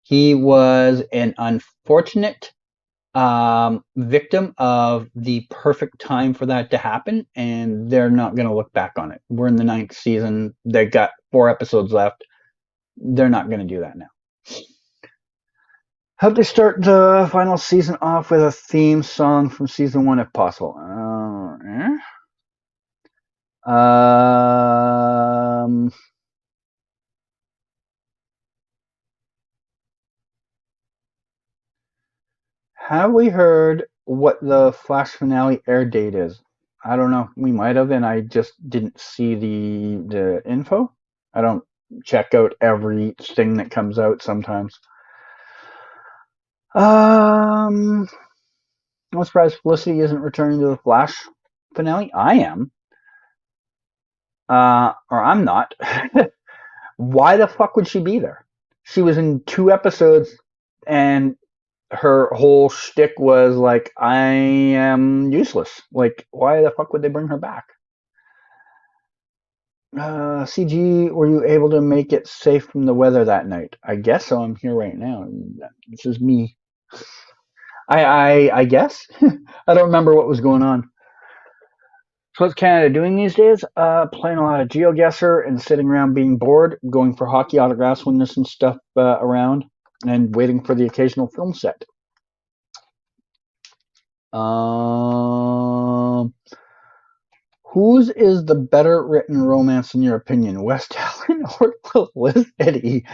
He was an unfortunate victim of the perfect time for that to happen, and they're not going to look back on it. We're in the 9th season. They got 4 episodes left. They're not going to do that now. Hope they start the final season off with a theme song from season 1 if possible. Have we heard what the Flash finale air date is? I don't know. We might have, and I just didn't see the info. I don't check out everything that comes out sometimes. I'm surprised Felicity isn't returning to the Flash finale. I am. Or I'm not. Why the fuck would she be there? She was in 2 episodes, and her whole shtick was like, I am useless. Like, why the fuck would they bring her back? CG, were you able to make it safe from the weather that night? I guess so. I'm here right now. This is me. I guess. I don't remember what was going on. So what's Canada doing these days? Playing a lot of GeoGuessr and sitting around being bored, going for hockey autographs when there's some stuff around, and waiting for the occasional film set. Whose is the better written romance in your opinion, West Allen or Felicity?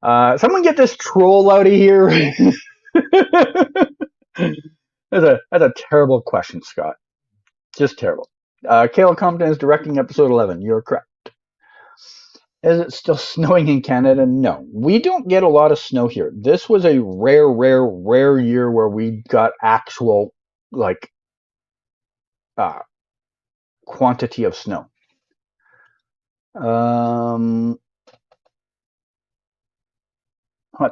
Someone get this troll out of here. That's a terrible question, Scott. Just terrible. Kayla Compton is directing episode 11. You're correct. Is it still snowing in Canada? No. We don't get a lot of snow here. This was a rare year where we got actual, like, quantity of snow. Hot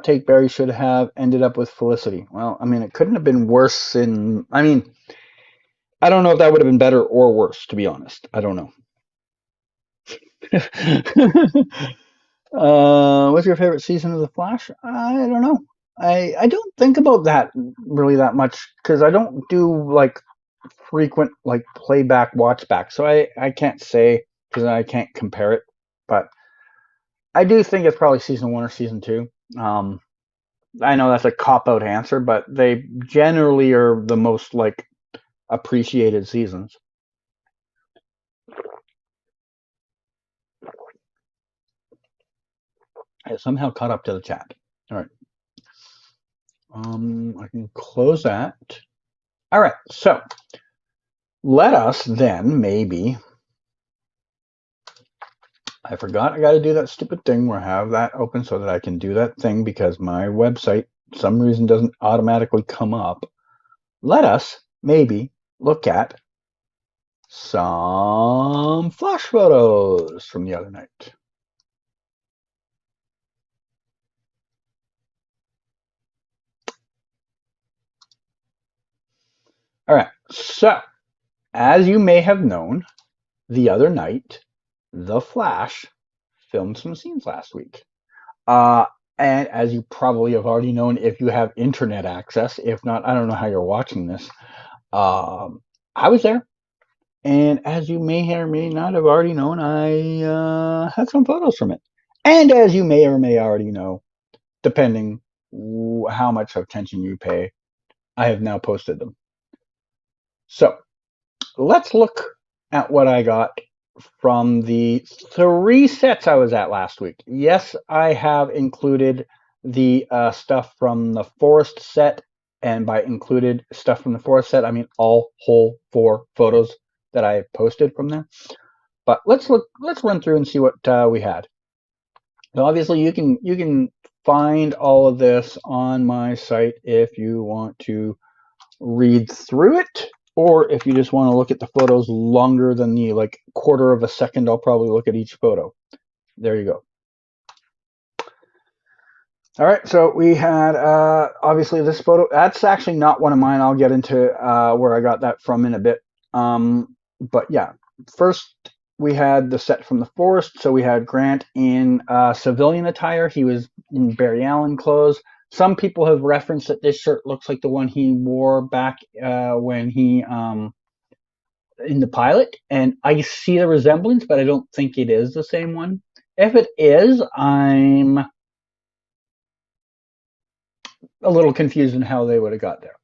take: Barry should have ended up with Felicity. Well, I mean, it couldn't have been worse. I mean, I don't know if that would have been better or worse, to be honest. I don't know. What's your favorite season of The Flash? I don't know. I don't think about that really that much because I don't do like frequent like playback watch back, so I can't say because I can't compare it. But I do think it's probably season 1 or season 2. I know that's a cop out answer, but they generally are the most like appreciated seasons. I somehow caught up to the chat. All right. I can close that. All right. So let us then maybe. I forgot I got to do that stupid thing where I have that open so that I can do that thing because my website, some reason, doesn't automatically come up. Let us maybe look at some flash photos from the other night. All right. So, as you may have known, the other night, The Flash filmed some scenes last week. Uh, and as you probably have already known, if you have internet access, if not, I don't know how you're watching this. I was there. And as you may or may not have already known, I had some photos from it. And as you may or may already know, depending how much attention you pay, I have now posted them. So let's look at what I got from the 3 sets I was at last week. Yes, I have included the stuff from the Forest set. And by included stuff from the Forest set, I mean all whole 4 photos that I posted from there. But let's run through and see what we had. So obviously you can find all of this on my site if you want to read through it, or if you just want to look at the photos longer than the like quarter of a second, I'll probably look at each photo. There you go. All right, so we had obviously this photo. That's actually not one of mine. I'll get into where I got that from in a bit. But yeah, first we had the set from the Forest. So we had Grant in civilian attire. He was in Barry Allen clothes. Some people have referenced that this shirt looks like the one he wore back when he in the pilot, and I see the resemblance, but I don't think it is the same one. If it is, I'm a little confused in how they would have got there.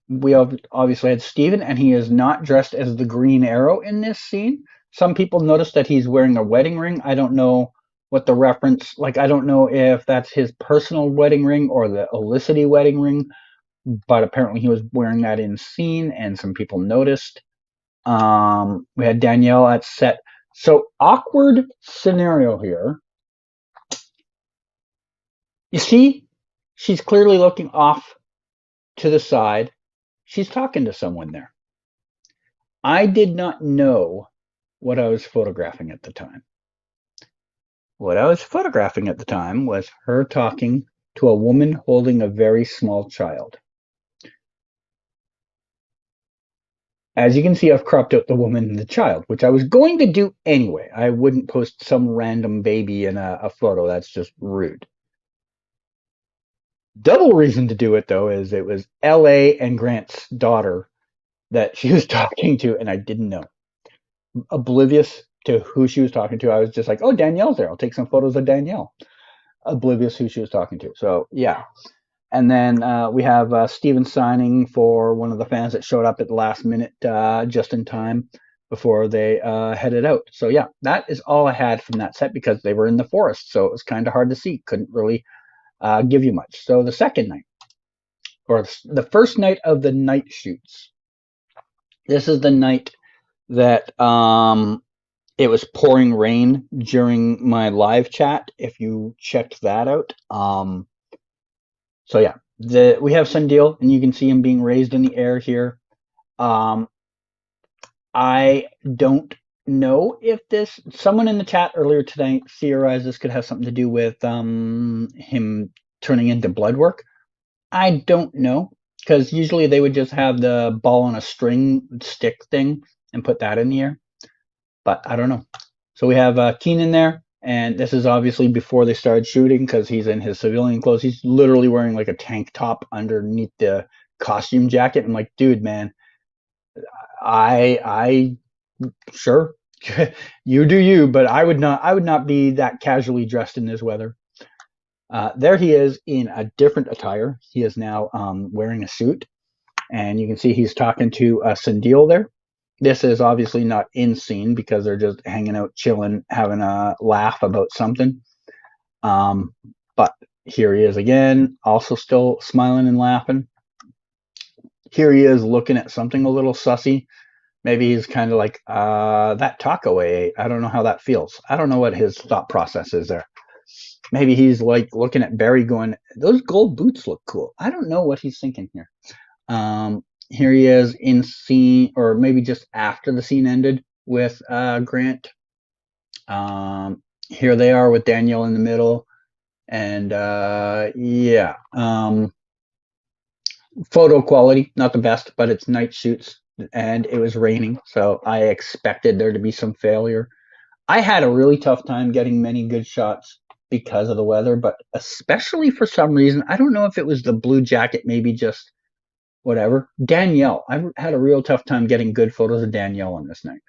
We obviously had Steven, and he is not dressed as the Green Arrow in this scene. Some people noticed that he's wearing a wedding ring. I don't know what the reference, like, I don't know if that's his personal wedding ring or the Olicity wedding ring, but apparently he was wearing that in scene, and some people noticed. We had Danielle at set. So, awkward scenario here. You see, she's clearly looking off to the side. She's talking to someone there. I did not know what I was photographing at the time. What I was photographing at the time was her talking to a woman holding a very small child. As you can see, I've cropped out the woman and the child, which I was going to do anyway. I wouldn't post some random baby in a photo. That's just rude. Double reason to do it, though, is it was LA and Grant's daughter that she was talking to, and I didn't know. Oblivious to who she was talking to. I was just like, oh, Danielle's there. I'll take some photos of Danielle. Oblivious who she was talking to. So, yeah. And then we have Steven signing for one of the fans that showed up at the last minute just in time before they headed out. So, yeah, that is all I had from that set because they were in the forest. So it was kind of hard to see. Couldn't really give you much. So the second night, or the first night of the night shoots, this is the night that it was pouring rain during my live chat, if you checked that out. So yeah, we have Sundeal, and you can see him being raised in the air here. I don't know if someone in the chat earlier today theorized this could have something to do with him turning into blood work. I don't know, because usually they would just have the ball on a string stick thing and put that in the air, but I don't know. So we have Keenan there, and this is obviously before they started shooting because he's in his civilian clothes. He's literally wearing like a tank top underneath the costume jacket. I'm like, dude, man, I sure you do you, but I would not be that casually dressed in this weather. There he is in a different attire. He is now wearing a suit, and you can see he's talking to Sindel there. This is obviously not in scene because they're just hanging out, chilling, having a laugh about something. But here he is again, also still smiling and laughing. Here he is looking at something a little sussy. Maybe he's kind of like, that taco I ate. I don't know how that feels. I don't know what his thought process is there. Maybe he's like looking at Barry going, those gold boots look cool. I don't know what he's thinking here. Here he is in scene, or maybe just after the scene ended with Grant. Here they are with Danielle in the middle. And yeah. Photo quality, not the best, but it's night shoots and it was raining. So I expected there to be some failure. I had a really tough time getting many good shots because of the weather, but especially for some reason, I don't know if it was the blue jacket, maybe just whatever. Danielle, I had a real tough time getting good photos of Danielle on this night.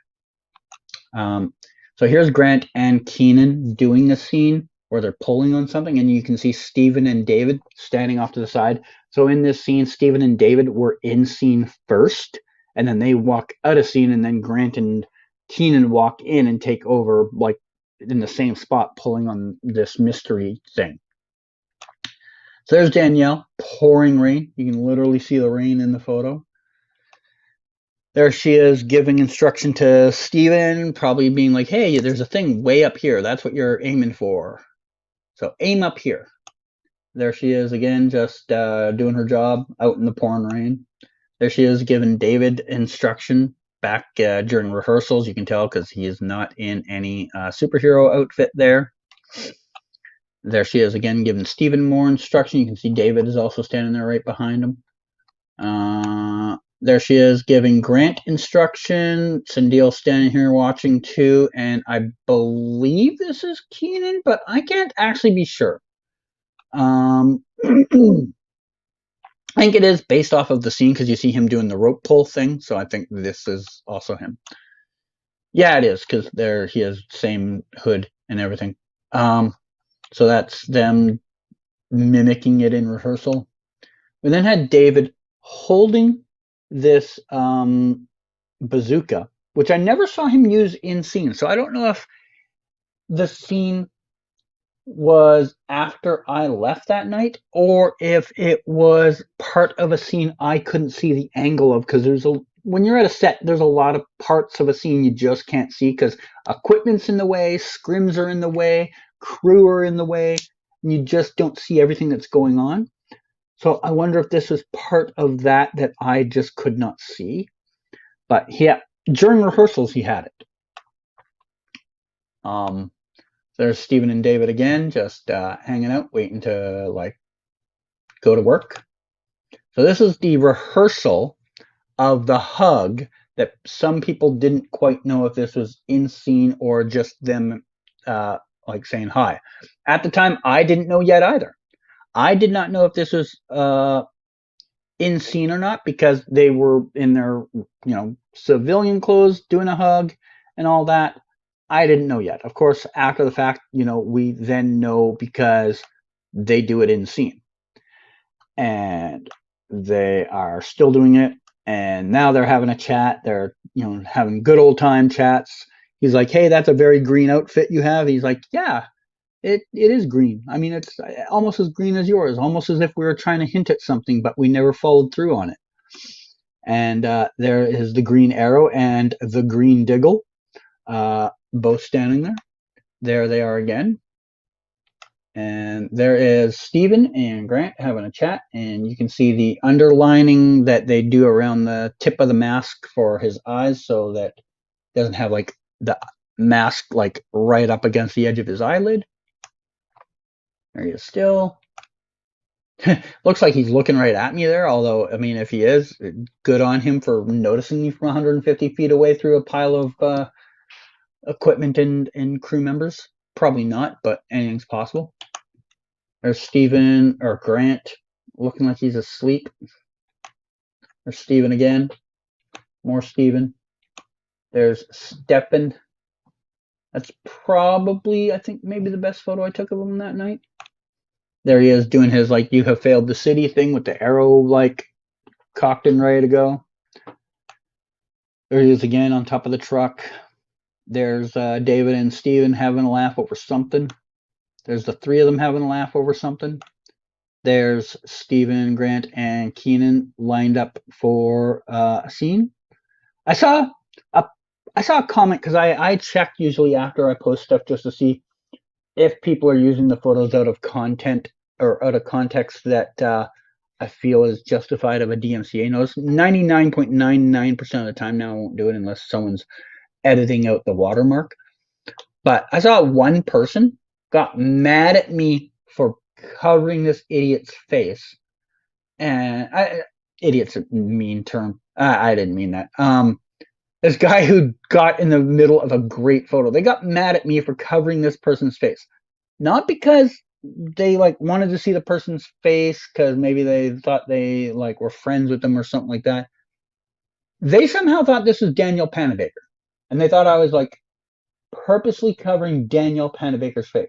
So here's Grant and Keenan doing the scene where they're pulling on something, and you can see Steven and David standing off to the side. So in this scene, Steven and David were in scene first, and then they walk out of scene, and then Grant and Keenan walk in and take over, like in the same spot, pulling on this mystery thing. So there's Danielle, pouring rain. You can literally see the rain in the photo. There she is giving instruction to Steven, probably being like, hey, there's a thing way up here. That's what you're aiming for. So aim up here. There she is again, just doing her job out in the pouring rain. There she is giving David instruction back during rehearsals. You can tell because he is not in any superhero outfit there. There she is again giving Steven more instruction. You can see David is also standing there right behind him. There she is giving Grant instruction. Sindel standing here watching too. And I believe this is Keenan, but I can't actually be sure. I think it is based off of the scene because you see him doing the rope pull thing. So I think this is also him. Yeah, it is because there he has same hood and everything. So that's them mimicking it in rehearsal. We then had David holding this bazooka, which I never saw him use in scene. So I don't know if the scene was after I left that night or if it was part of a scene I couldn't see the angle of, because when you're at a set, there's a lot of parts of a scene you just can't see because equipment's in the way, scrims are in the way, crew are in the way, and you just don't see everything that's going on. So I wonder if this was part of that I just could not see. But yeah, during rehearsals he had it. There's Steven and David again, just hanging out, waiting to like go to work. So this is the rehearsal of the hug that some people didn't quite know if this was in scene or just them like saying hi. At the time, I didn't know yet either. I did not know if this was in scene or not because they were in their, civilian clothes doing a hug and all that. I didn't know yet. Of course, after the fact, we then know because they do it in scene. And they are still doing it. And now they're having a chat. They're, having good old time chats. He's like, hey, that's a very green outfit you have. He's like, yeah. It is green. I mean, it's almost as green as yours, almost as if we were trying to hint at something, but we never followed through on it. And there is the green arrow and the green diggle, both standing there. There they are again. And there is Steven and Grant having a chat, and you can see the underlining that they do around the tip of the mask for his eyes so that it doesn't have like the mask like right up against the edge of his eyelid. There he is still. Looks like he's looking right at me there, although, I mean, if he is, good on him for noticing me from 150 feet away through a pile of equipment and crew members. Probably not, but anything's possible. There's Steven, or Grant, looking like he's asleep. There's Steven again. More Steven. There's Steppen. That's probably, I think, maybe the best photo I took of him that night. There he is doing his, like, you have failed the city thing with the arrow, like, cocked and ready to go. There he is again on top of the truck. There's David and Steven having a laugh over something. There's the three of them having a laugh over something. There's Steven, Grant, and Keenan lined up for a scene. I saw a comment, because I check usually after I post stuff just to see if people are using the photos out of content or out of context that I feel is justified of a DMCA notice. 99.99% of the time now I won't do it unless someone's editing out the watermark. But I saw one person got mad at me for covering this idiot's face. And idiot's a mean term. I didn't mean that. This guy who got in the middle of a great photo, they got mad at me for covering this person's face. Not because they like wanted to see the person's face, because maybe they thought they like were friends with them or something like that. They somehow thought this was Danielle Panabaker, and they thought I was like purposely covering Danielle Panabaker's face.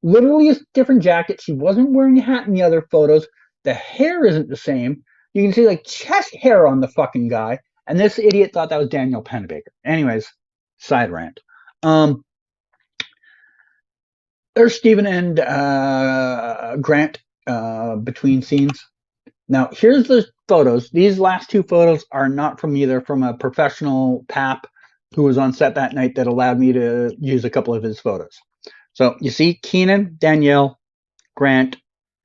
Literally a different jacket. She wasn't wearing a hat in the other photos. The hair isn't the same. You can see like chest hair on the fucking guy, and this idiot thought that was Danielle Panabaker. Anyways, side rant. There's Steven and Grant between scenes. Now, here's the photos. These last two photos are not from me. They're from a professional pap who was on set that night that allowed me to use a couple of his photos. So you see Keenan, Danielle, Grant,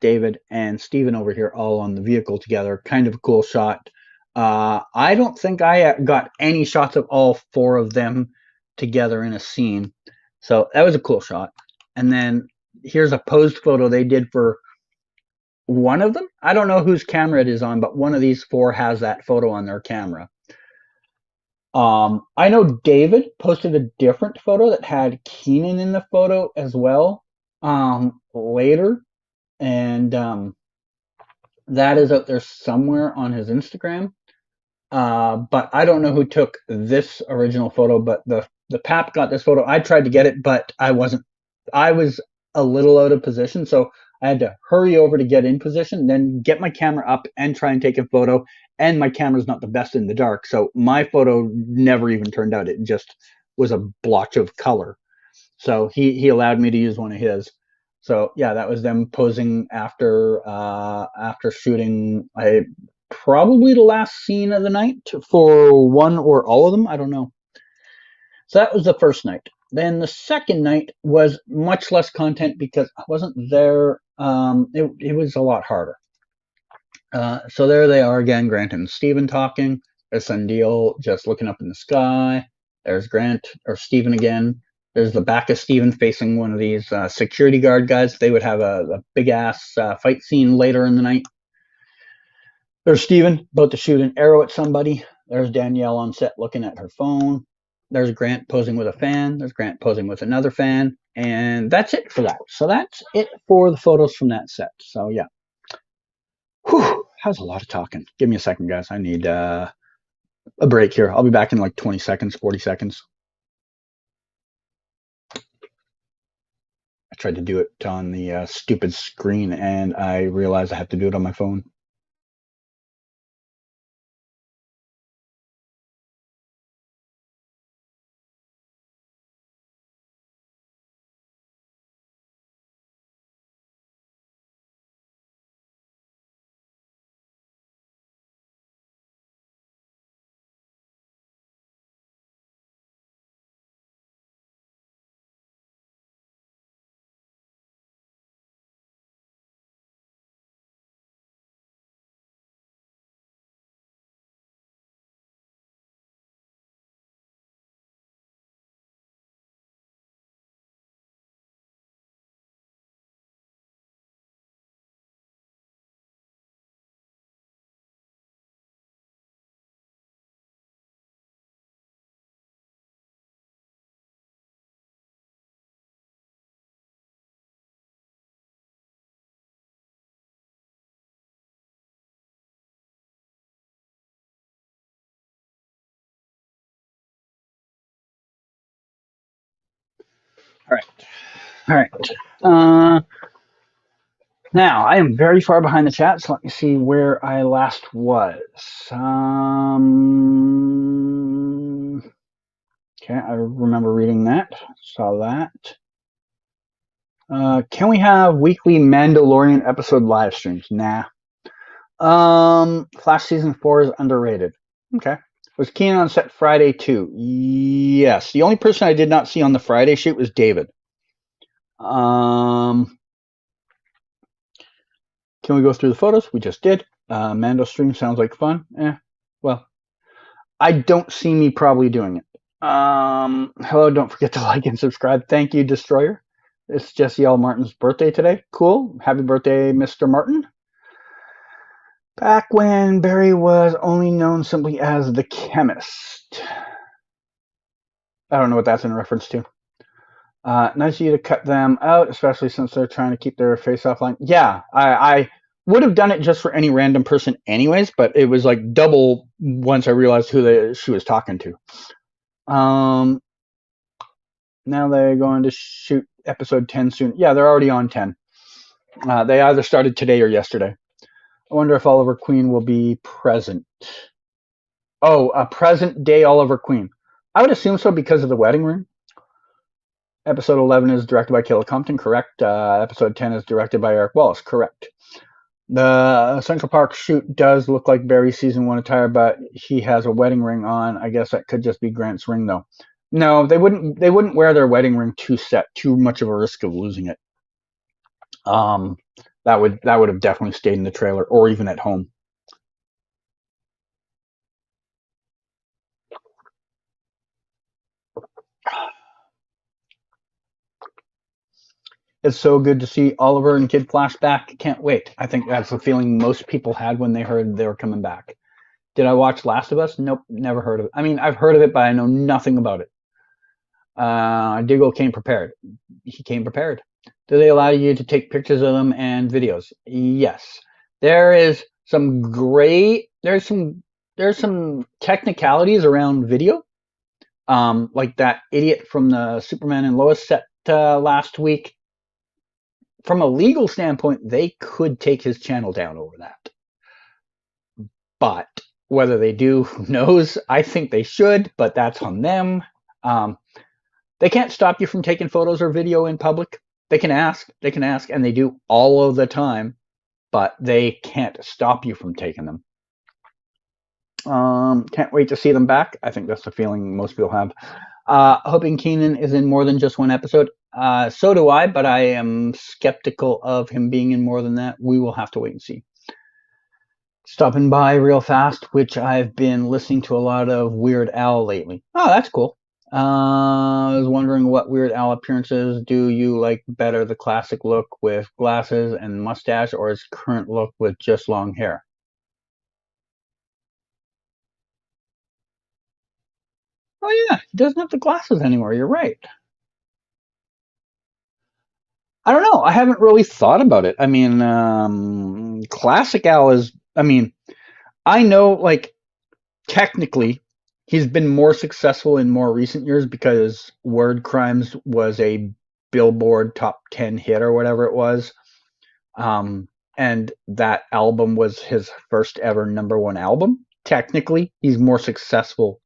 David, and Steven over here all on the vehicle together. Kind of a cool shot. I don't think I got any shots of all four of them together in a scene. So that was a cool shot. And then here's a posed photo they did for one of them. I don't know whose camera it is on, but one of these four has that photo on their camera. I know David posted a different photo that had Keenan in the photo as well later. And that is out there somewhere on his Instagram. But I don't know who took this original photo, but the pap got this photo. I tried to get it, but I was a little out of position, so I had to hurry over to get in position, then get my camera up and try and take a photo. And my camera's not the best in the dark, so my photo never even turned out. It just was a blotch of color. So he allowed me to use one of his. So yeah, that was them posing after shooting probably the last scene of the night for one or all of them. I don't know. So that was the first night. Then the second night was much less content because I wasn't there. It was a lot harder. So there they are again, Grant and Steven talking. There's Sandil just looking up in the sky. There's Grant or Steven again. There's the back of Steven facing one of these security guard guys. They would have a big ass fight scene later in the night. There's Steven about to shoot an arrow at somebody. There's Danielle on set looking at her phone. There's Grant posing with a fan. There's Grant posing with another fan. And that's it for that. So that's it for the photos from that set. So yeah. Whew, that was a lot of talking. Give me a second, guys. I need a break here. I'll be back in like 20 seconds, 40 seconds. I tried to do it on the stupid screen, and I realized I have to do it on my phone. All right. Now, I am very far behind the chat, so let me see where I last was. Okay, I remember reading that. Saw that. Can we have weekly Mandalorian episode live streams? Nah. Flash season 4 is underrated. Okay. Was Keenan on set Friday too? Yes. The only person I did not see on the Friday shoot was David. Can we go through the photos? We just did. Mando stream sounds like fun. Well, I don't see me probably doing it. Hello, don't forget to like and subscribe. Thank you, Destroyer. It's Jesse L. Martin's birthday today. Cool. Happy birthday, Mr. Martin. Back when Barry was only known simply as the Chemist. I don't know what that's in reference to. Nice of you to cut them out, especially since they're trying to keep their face offline. Yeah, I would have done it just for any random person anyways, but it was like double once I realized who she was talking to. Now they're going to shoot episode 10 soon. Yeah, they're already on 10. They either started today or yesterday. I wonder if Oliver Queen will be present. Oh, a present day Oliver Queen. I would assume so because of the wedding ring. Episode 11 is directed by Caleb Compton, correct. Episode 10 is directed by Eric Wallace, correct. The Central Park shoot does look like Barry's season 1 attire, but he has a wedding ring on. I guess that could just be Grant's ring, though. No, they wouldn't wear their wedding ring too much of a risk of losing it. That would have definitely stayed in the trailer or even at home. It's so good to see Oliver and Kid Flash back. Can't wait. I think that's the feeling most people had when they heard they were coming back. Did I watch Last of Us? Nope, never heard of it. I mean, I've heard of it, but I know nothing about it. Diggle came prepared. He came prepared. Do they allow you to take pictures of them and videos? Yes. There's some technicalities around video. Like that idiot from the Superman and Lois set last week. From a legal standpoint, they could take his channel down over that. But whether they do, who knows? I think they should, but that's on them. They can't stop you from taking photos or video in public. They can ask, and they do all of the time, but they can't stop you from taking them. Can't wait to see them back. I think that's the feeling most people have. Hoping Keenan is in more than just one episode. So do I, but I am skeptical of him being in more than that. We will have to wait and see. Stopping by real fast, which I've been listening to a lot of Weird Al lately. Oh, that's cool. I was wondering what Weird Al appearances do you like better, the classic look with glasses and mustache or his current look with just long hair? Oh yeah, he doesn't have the glasses anymore. You're right. I don't know. I haven't really thought about it. I mean, classic Al is, I mean, I know, like, technically, he's been more successful in more recent years because Word Crimes was a Billboard top 10 hit or whatever it was. And that album was his first ever #1 album. Technically, he's more successful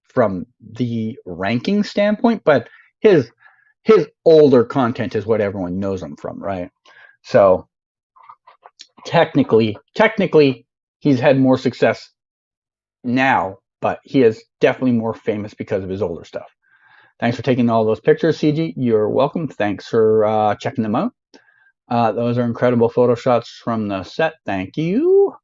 from the ranking standpoint, but his older content is what everyone knows him from, right? So technically, he's had more success now, but he is definitely more famous because of his older stuff. Thanks for taking all those pictures, CG. You're welcome. Thanks for checking them out. Those are incredible photo shots from the set. Thank you.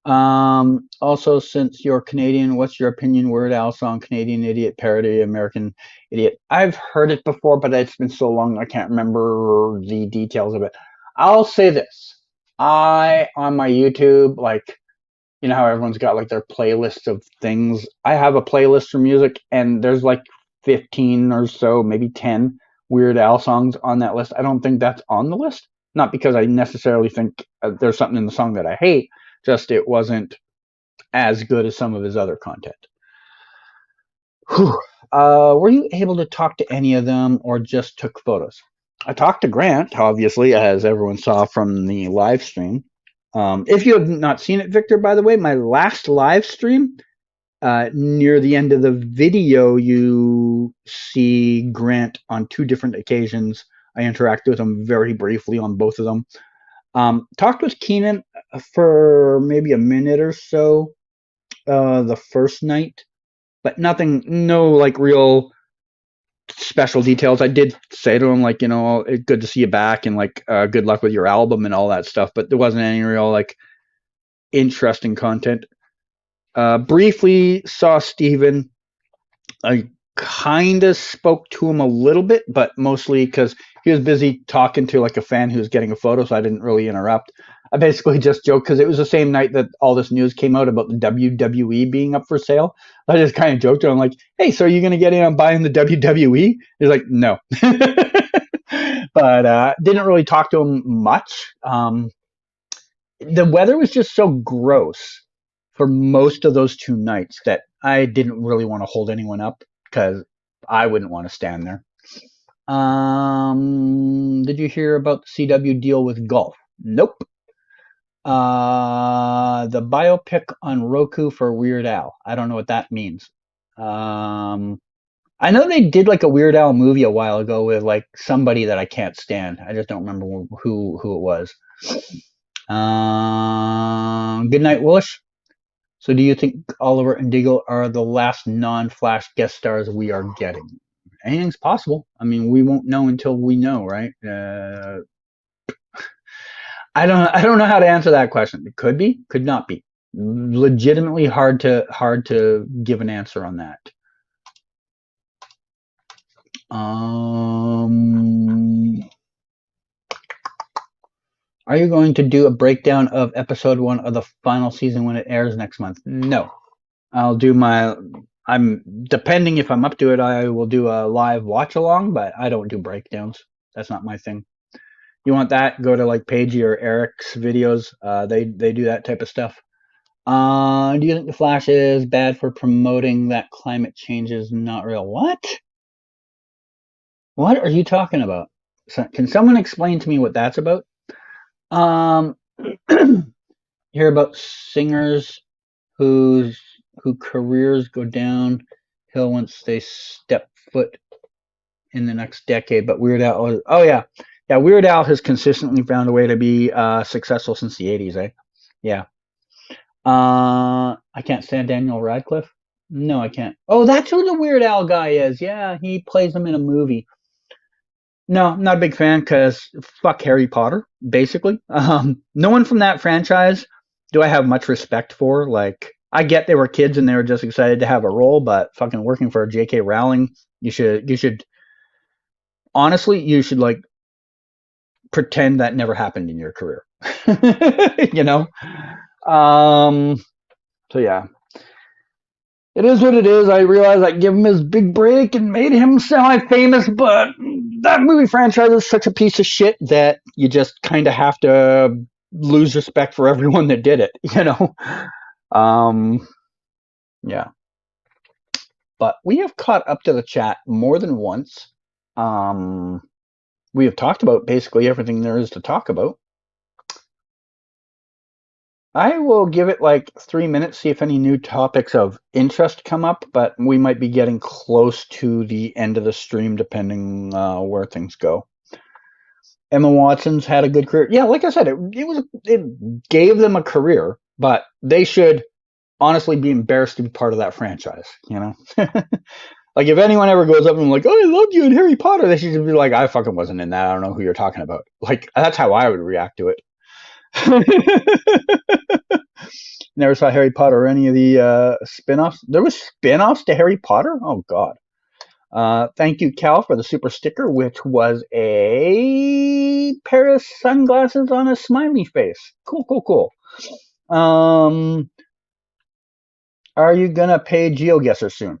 Also, since you're Canadian, what's your opinion? Weird Al song, Canadian Idiot parody, American Idiot. I've heard it before, but it's been so long I can't remember the details of it. I'll say this. On my YouTube, like, you know how everyone's got like their playlist of things. I have a playlist for music, and there's like 15 or so, maybe 10 Weird Al songs on that list. I don't think that's on the list. Not because I necessarily think there's something in the song that I hate, just it wasn't as good as some of his other content. Whew. Were you able to talk to any of them or just took photos? I talked to Grant, obviously, as everyone saw from the live stream. If you have not seen it, Victor, by the way, my last live stream, near the end of the video, you see Grant on 2 different occasions. I interacted with him very briefly on both of them. Talked with Keenan for maybe a minute or so the first night, but nothing, no like real special details. I did say to him, like, good to see you back and like good luck with your album and all that stuff, but there wasn't any real like interesting content. Briefly saw Steven. I kind of spoke to him a little bit, but mostly because he was busy talking to like a fan who was getting a photo, so I didn't really interrupt. I basically just joked because it was the same night that all this news came out about the WWE being up for sale. I just kind of joked to him like, "Hey, so are you going to get in on buying the WWE?" He's like, "No," but didn't really talk to him much. The weather was just so gross for most of those 2 nights that I didn't really want to hold anyone up because I wouldn't want to stand there. Did you hear about the CW deal with golf? Nope. The biopic on Roku for Weird Al. I don't know what that means. I know they did like a Weird Al movie a while ago with like somebody that I can't stand. I just don't remember who it was. Good night, Willis. So do you think Oliver and Diggle are the last non-Flash guest stars we are getting? Anything's possible. I mean, we won't know until we know, right? I don't know how to answer that question. It could be, could not be. Legitimately hard to give an answer on that. Are you going to do a breakdown of episode 1 of the final season when it airs next month? No. I'll do I'm depending if I'm up to it, I will do a live watch along, but I don't do breakdowns. That's not my thing. You want that? Go to like Paigey or Eric's videos. They do that type of stuff. Do you think the Flash is bad for promoting that climate change is not real? What? What are you talking about? Can someone explain to me what that's about? Hear about singers who careers go downhill once they step foot in the next decade. But Weird Al, Weird Al has consistently found a way to be successful since the 80s, eh? Yeah. I can't stand Daniel Radcliffe. No, I can't. Oh, that's who the Weird Al guy is. Yeah, he plays him in a movie. No, not a big fan because fuck Harry Potter, basically. No one from that franchise do I have much respect for. Like, I get they were kids and they were just excited to have a role, but fucking working for J.K. Rowling, you should honestly, you should like pretend that never happened in your career. You know? So yeah. It is what it is. I realize I give him his big break and made him semi-famous, but that movie franchise is such a piece of shit that you just kind of have to lose respect for everyone that did it, you know? Yeah. But we have caught up to the chat more than once. We have talked about basically everything there is to talk about. I will give it like 3 minutes, see if any new topics of interest come up, but we might be getting close to the end of the stream depending where things go. Emma Watson's had a good career. Yeah, like I said, it gave them a career, but they should honestly be embarrassed to be part of that franchise, you know? Like if anyone ever goes up and like, "Oh, I loved you in Harry Potter," they should be like, "I fucking wasn't in that. I don't know who you're talking about." Like that's how I would react to it. Never saw Harry Potter or any of the spin-offs. There was spin-offs to Harry Potter? Oh god. Thank you, Cal, for the super sticker, which was a pair of sunglasses on a smiley face. Cool. Are you gonna pay GeoGuessr soon?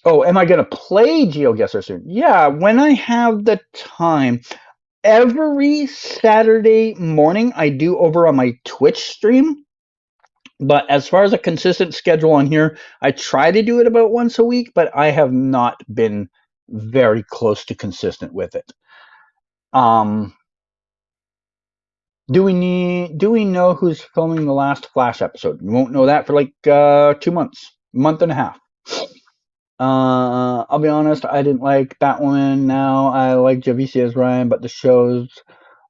Oh, am I gonna play GeoGuessr soon? Yeah, when I have the time. Every Saturday morning I do over on my Twitch stream. But as far as a consistent schedule on here, I try to do it about once a week, but I have not been very close to consistent with it. Do we know who's filming the last Flash episode? We won't know that for like 2 months, month and a half. I'll be honest, I didn't like Batwoman. Now I like Javicia as Ryan, but the shows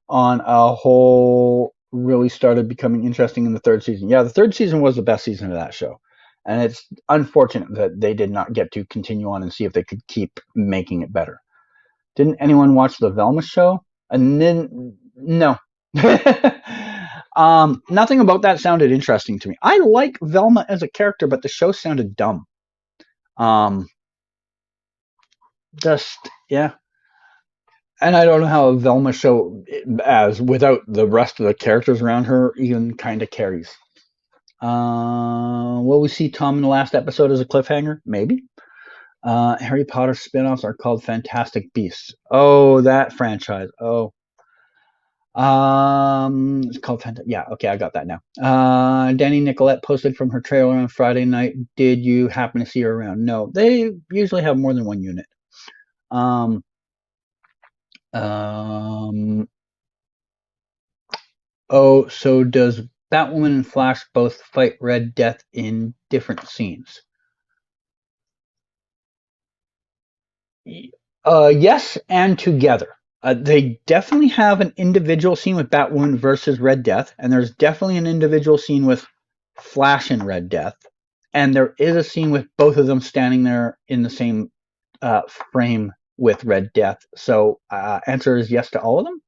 on a whole really started becoming interesting in the third season. Yeah, the third season was the best season of that show. And it's unfortunate that they did not get to continue on and see if they could keep making it better. Didn't anyone watch the Velma show? And then, no. Nothing about that sounded interesting to me. I like Velma as a character, but the show sounded dumb. Just, yeah. And I don't know how a Velma show, as without the rest of the characters around her, even kind of carries. Will we see Tom in the last episode as a cliffhanger? Maybe. Harry Potter spin-offs are called Fantastic Beasts. Oh, that franchise. Oh. It's called yeah, okay, I got that now. Danny Nicolette posted from her trailer on Friday night. Did you happen to see her around? No, they usually have more than one unit. Oh, so does Batwoman and Flash both fight Red Death in different scenes? Yes, and together. They definitely have an individual scene with Batwoman versus Red Death, and there's definitely an individual scene with Flash and Red Death, and there is a scene with both of them standing there in the same frame with Red Death. So, answer is yes to all of them.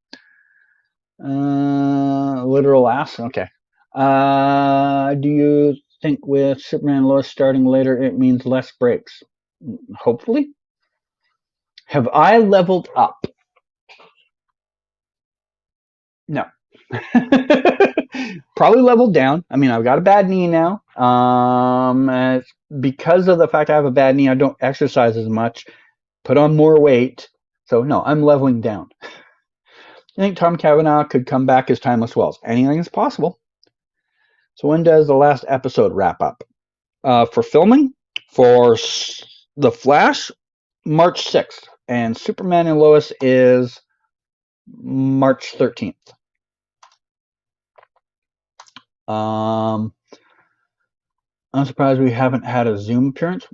Literal ass. Okay. Do you think with Superman and Lois starting later, it means less breaks? Hopefully. Have I leveled up? No. Probably leveled down. I mean, I've got a bad knee now. Because of the fact I have a bad knee, I don't exercise as much, put on more weight. So, no, I'm leveling down. I think Tom Cavanaugh could come back as Timeless Wells. Anything is possible. So, when does the last episode wrap up? For filming, for The Flash, March 6th. And Superman and Lois is March 13th. I'm surprised we haven't had a Zoom appearance.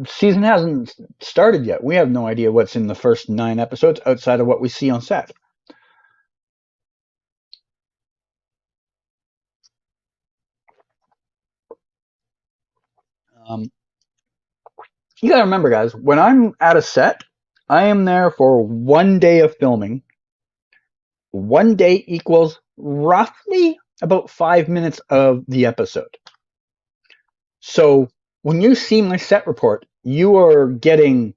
Season hasn't started yet. We have no idea what's in the first 9 episodes outside of what we see on set. You gotta remember, guys, when I'm at a set, I am there for 1 day of filming. 1 day equals roughly about 5 minutes of the episode. So when you see my set report, you are getting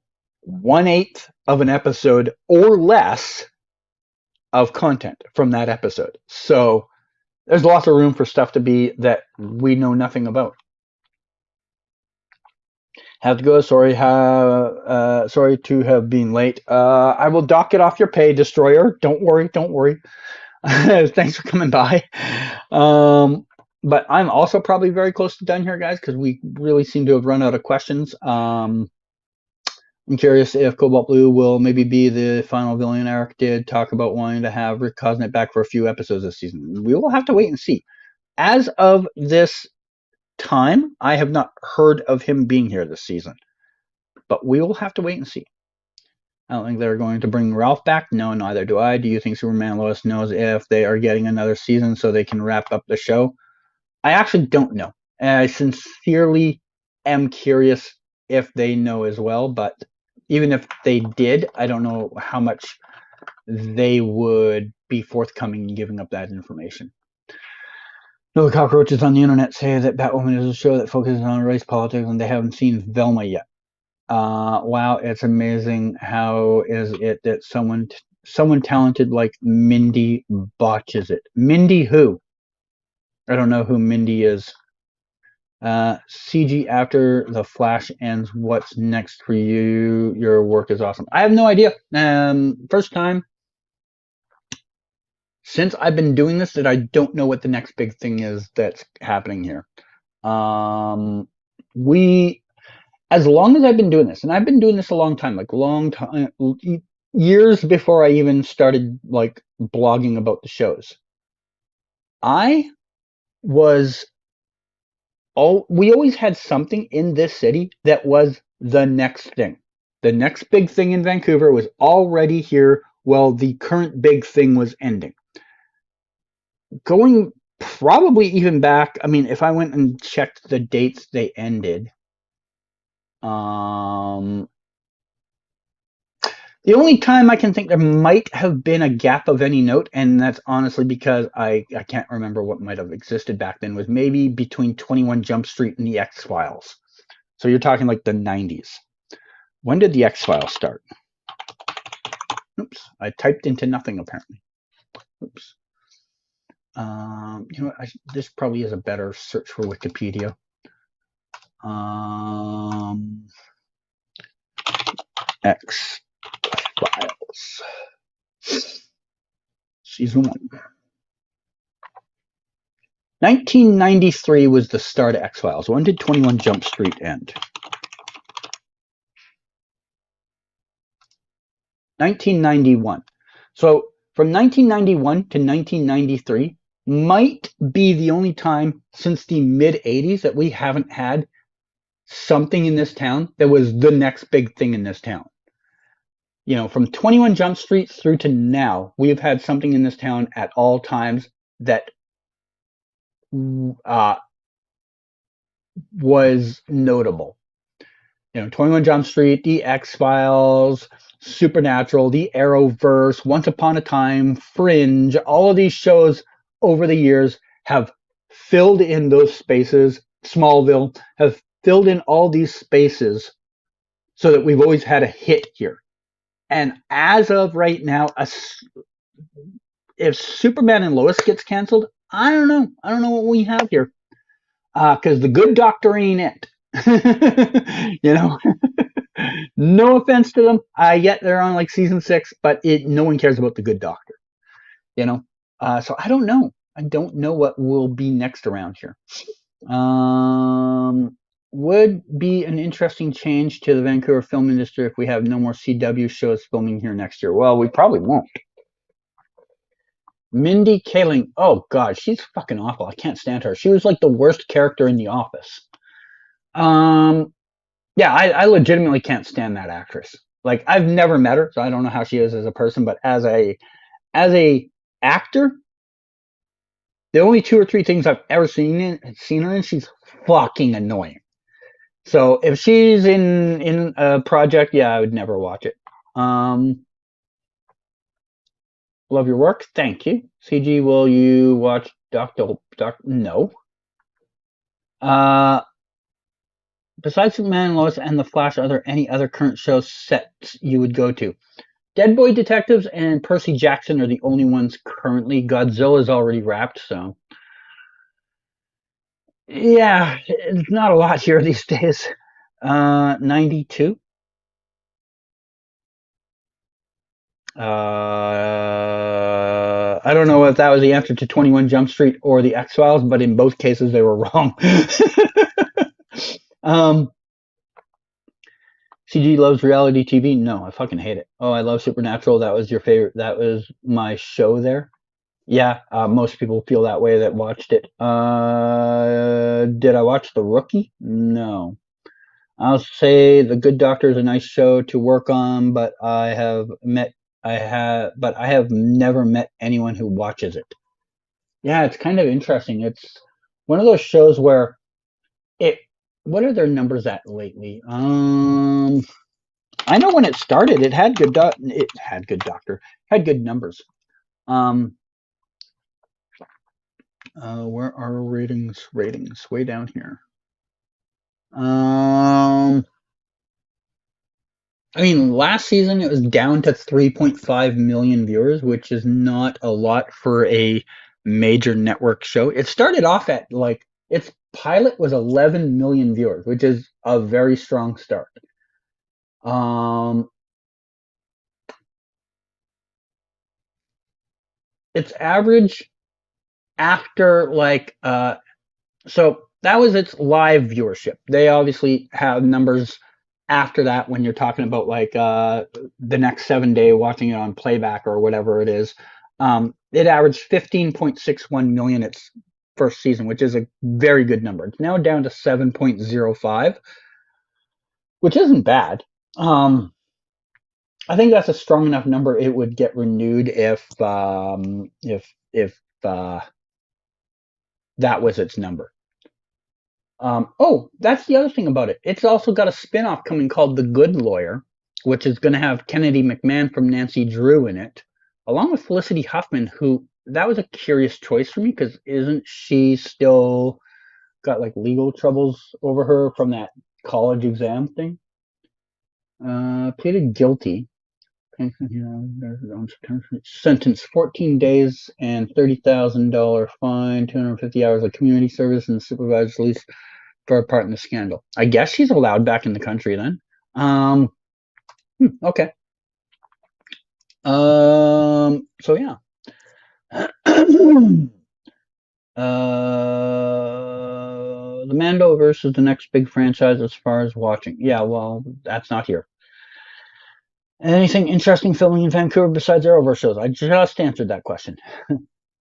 1/8 of an episode or less of content from that episode. So there's lots of room for stuff to be that we know nothing about. Have to go. Sorry, sorry to have been late. I will dock it off your pay, Destroyer. Don't worry. Don't worry. Thanks for coming by. But I'm also probably very close to done here, guys, because we really seem to have run out of questions. I'm curious if Cobalt Blue will maybe be the final villain. Eric did talk about wanting to have Rick Cosnet back for a few episodes this season. We will have to wait and see. As of this time, I have not heard of him being here this season. But we will have to wait and see. I don't think they're going to bring Ralph back. No, neither do I. Do you think Superman Lois knows if they are getting another season so they can wrap up the show? I actually don't know. And I sincerely am curious if they know as well. But even if they did, I don't know how much they would be forthcoming in giving up that information. No, the cockroaches on the internet say that Batwoman is a show that focuses on race politics and they haven't seen Velma yet. Wow, it's amazing how is it that someone talented like Mindy botches it. Mindy who? I don't know who Mindy is. CG after The Flash ends, what's next for you? Your work is awesome. I have no idea. First time since I've been doing this that I don't know what the next big thing is that's happening here. We, as long as I've been doing this, and I've been doing this a long time, like long time, years before I even started like blogging about the shows. I was we always had something in this city that was the next thing. The next big thing in Vancouver was already here while the current big thing was ending. Going probably even back, I mean, if I went and checked the dates they ended, um, the only time I can think there might have been a gap of any note, and that's honestly because I can't remember what might have existed back then, was maybe between 21 Jump Street and the X-Files. So you're talking like the 90s. When did the X-Files start? Oops, I typed into nothing apparently. Oops. You know what? This probably is a better search for Wikipedia. X-Files. Season 1. 1993 was the start of X-Files. When did 21 Jump Street end? 1991. So from 1991 to 1993 might be the only time since the mid 80s that we haven't had something in this town that was the next big thing in this town. You know, from 21 Jump Street through to now, we have had something in this town at all times that was notable. You know, 21 Jump Street, The X-Files, Supernatural, The Arrowverse, Once Upon a Time, Fringe, all of these shows over the years have filled in those spaces. Smallville have filled in all these spaces so that we've always had a hit here. And as of right now, if Superman and Lois gets canceled, I don't know. I don't know what we have here. Because the Good Doctor ain't it. You know, no offense to them. Yet they're on like season 6, but no one cares about the Good Doctor. You know, so I don't know. I don't know what will be next around here. Would be an interesting change to the Vancouver film industry if we have no more CW shows filming here next year. Well, we probably won't. Mindy Kaling. Oh god, she's fucking awful. I can't stand her. She was like the worst character in The Office. Yeah, I legitimately can't stand that actress. Like I've never met her, so I don't know how she is as a person, but as a actor, the only 2 or 3 things I've ever seen her in, she's fucking annoying. So if she's in a project, yeah, I would never watch it. Love your work, thank you. CG, will you watch Doctor? No. Besides Superman and Lois and The Flash, are there any other current shows sets you would go to? Dead Boy Detectives and Percy Jackson are the only ones currently. Godzilla's already wrapped, so yeah, it's not a lot here these days. 92. I don't know if that was the answer to 21 Jump Street or the X-Files, but in both cases they were wrong. CG loves reality TV. No, I fucking hate it. Oh, I love Supernatural. That was your favorite. That was my show there. Yeah, most people feel that way that watched it. Did I watch The Rookie? No. I'll say The Good Doctor is a nice show to work on, but I have never met anyone who watches it. Yeah, it's kind of interesting. It's one of those shows where what are their numbers at lately? I know when it started, it had good numbers. Where are ratings? Ratings way down here. I mean, last season it was down to 3.5 million viewers, which is not a lot for a major network show. It started off at like its pilot was 11 million viewers, which is a very strong start. Its average after like so that was its live viewership. They obviously have numbers after that when you're talking about like the next 7 day watching it on playback or whatever it is. It averaged 15.61 million its first season, which is a very good number. It's now down to 7.05, which isn't bad. I think that's a strong enough number. It would get renewed if that was its number. Oh, that's the other thing about it. It's also got a spin-off coming called The Good Lawyer, which is going to have Kennedy McMahon from Nancy Drew in it, along with Felicity Huffman, who that was a curious choice for me because isn't she still got like legal troubles over her from that college exam thing? Pleaded guilty. Sentenced 14 days and $30,000 fine, 250 hours of community service, and supervised release for a part in the scandal. I guess she's allowed back in the country then. Okay. So yeah. The Mandoverse is the next big franchise as far as watching. Yeah, well, that's not here. Anything interesting filming in Vancouver besides Arrowverse shows? I just answered that question.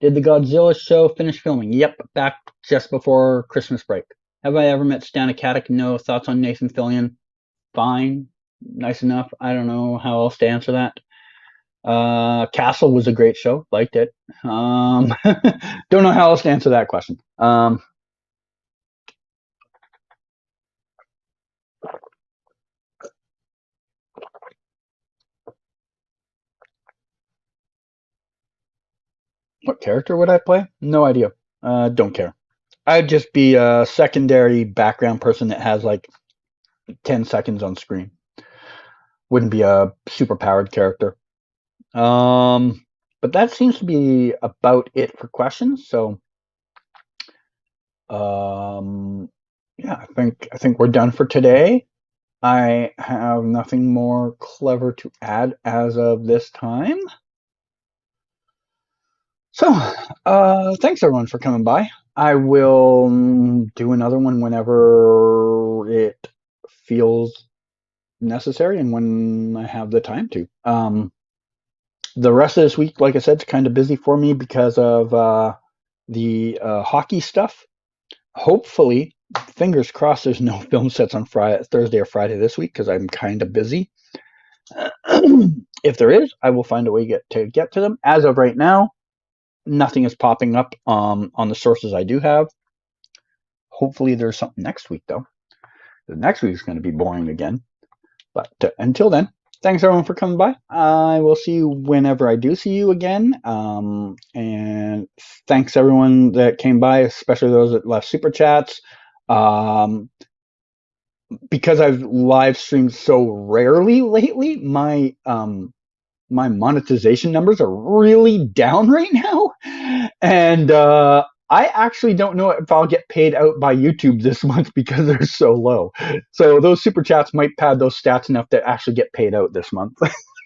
Did the Godzilla show finish filming? Yep, back just before Christmas break. Have I ever met Stan Akatic? No. Thoughts on Nathan Fillion? Fine. Nice enough. I don't know how else to answer that. Castle was a great show. Liked it. Don't know how else to answer that question. What character would I play? No idea. Don't care. I'd just be a secondary background person that has like 10 seconds on screen. Wouldn't be a super powered character. But that seems to be about it for questions. So, yeah, I think we're done for today. I have nothing more clever to add as of this time. So, thanks everyone for coming by. I will do another one whenever it feels necessary and when I have the time to. The rest of this week, like I said, it's kind of busy for me because of the hockey stuff. Hopefully, fingers crossed, there's no film sets on Thursday or Friday this week because I'm kind of busy. If there is, I will find a way to get to them. As of right now, nothing is popping up on the sources I do have. Hopefully, there's something next week, though. The next week is going to be boring again. But until then, thanks everyone for coming by. I will see you whenever I do see you again. And thanks everyone that came by, especially those that left super chats. Because I've live streamed so rarely lately, my monetization numbers are really down right now. And I actually don't know if I'll get paid out by YouTube this month because they're so low. So those super chats might pad those stats enough to actually get paid out this month.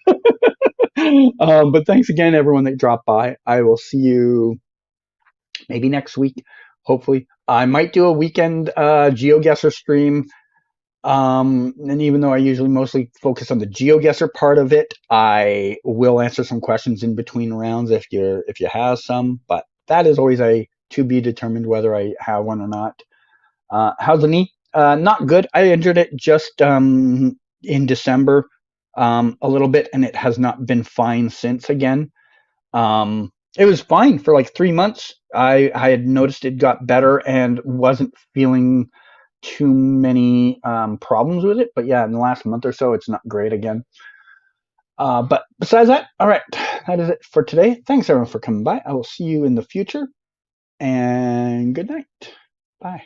But thanks again, everyone that dropped by. I will see you maybe next week, hopefully. I might do a weekend GeoGuessr stream. And even though I usually mostly focus on the GeoGuessr part of it, I will answer some questions in between rounds if you have some. But that is always a to be determined whether I have one or not. How's the knee? Not good. I injured it just in December a little bit, and it has not been fine since again. It was fine for like 3 months. I had noticed it got better and wasn't feeling too many problems with it. But yeah, in the last month or so, it's not great again. But besides that, all right, that is it for today. Thanks everyone for coming by. I will see you in the future. And good night. Bye.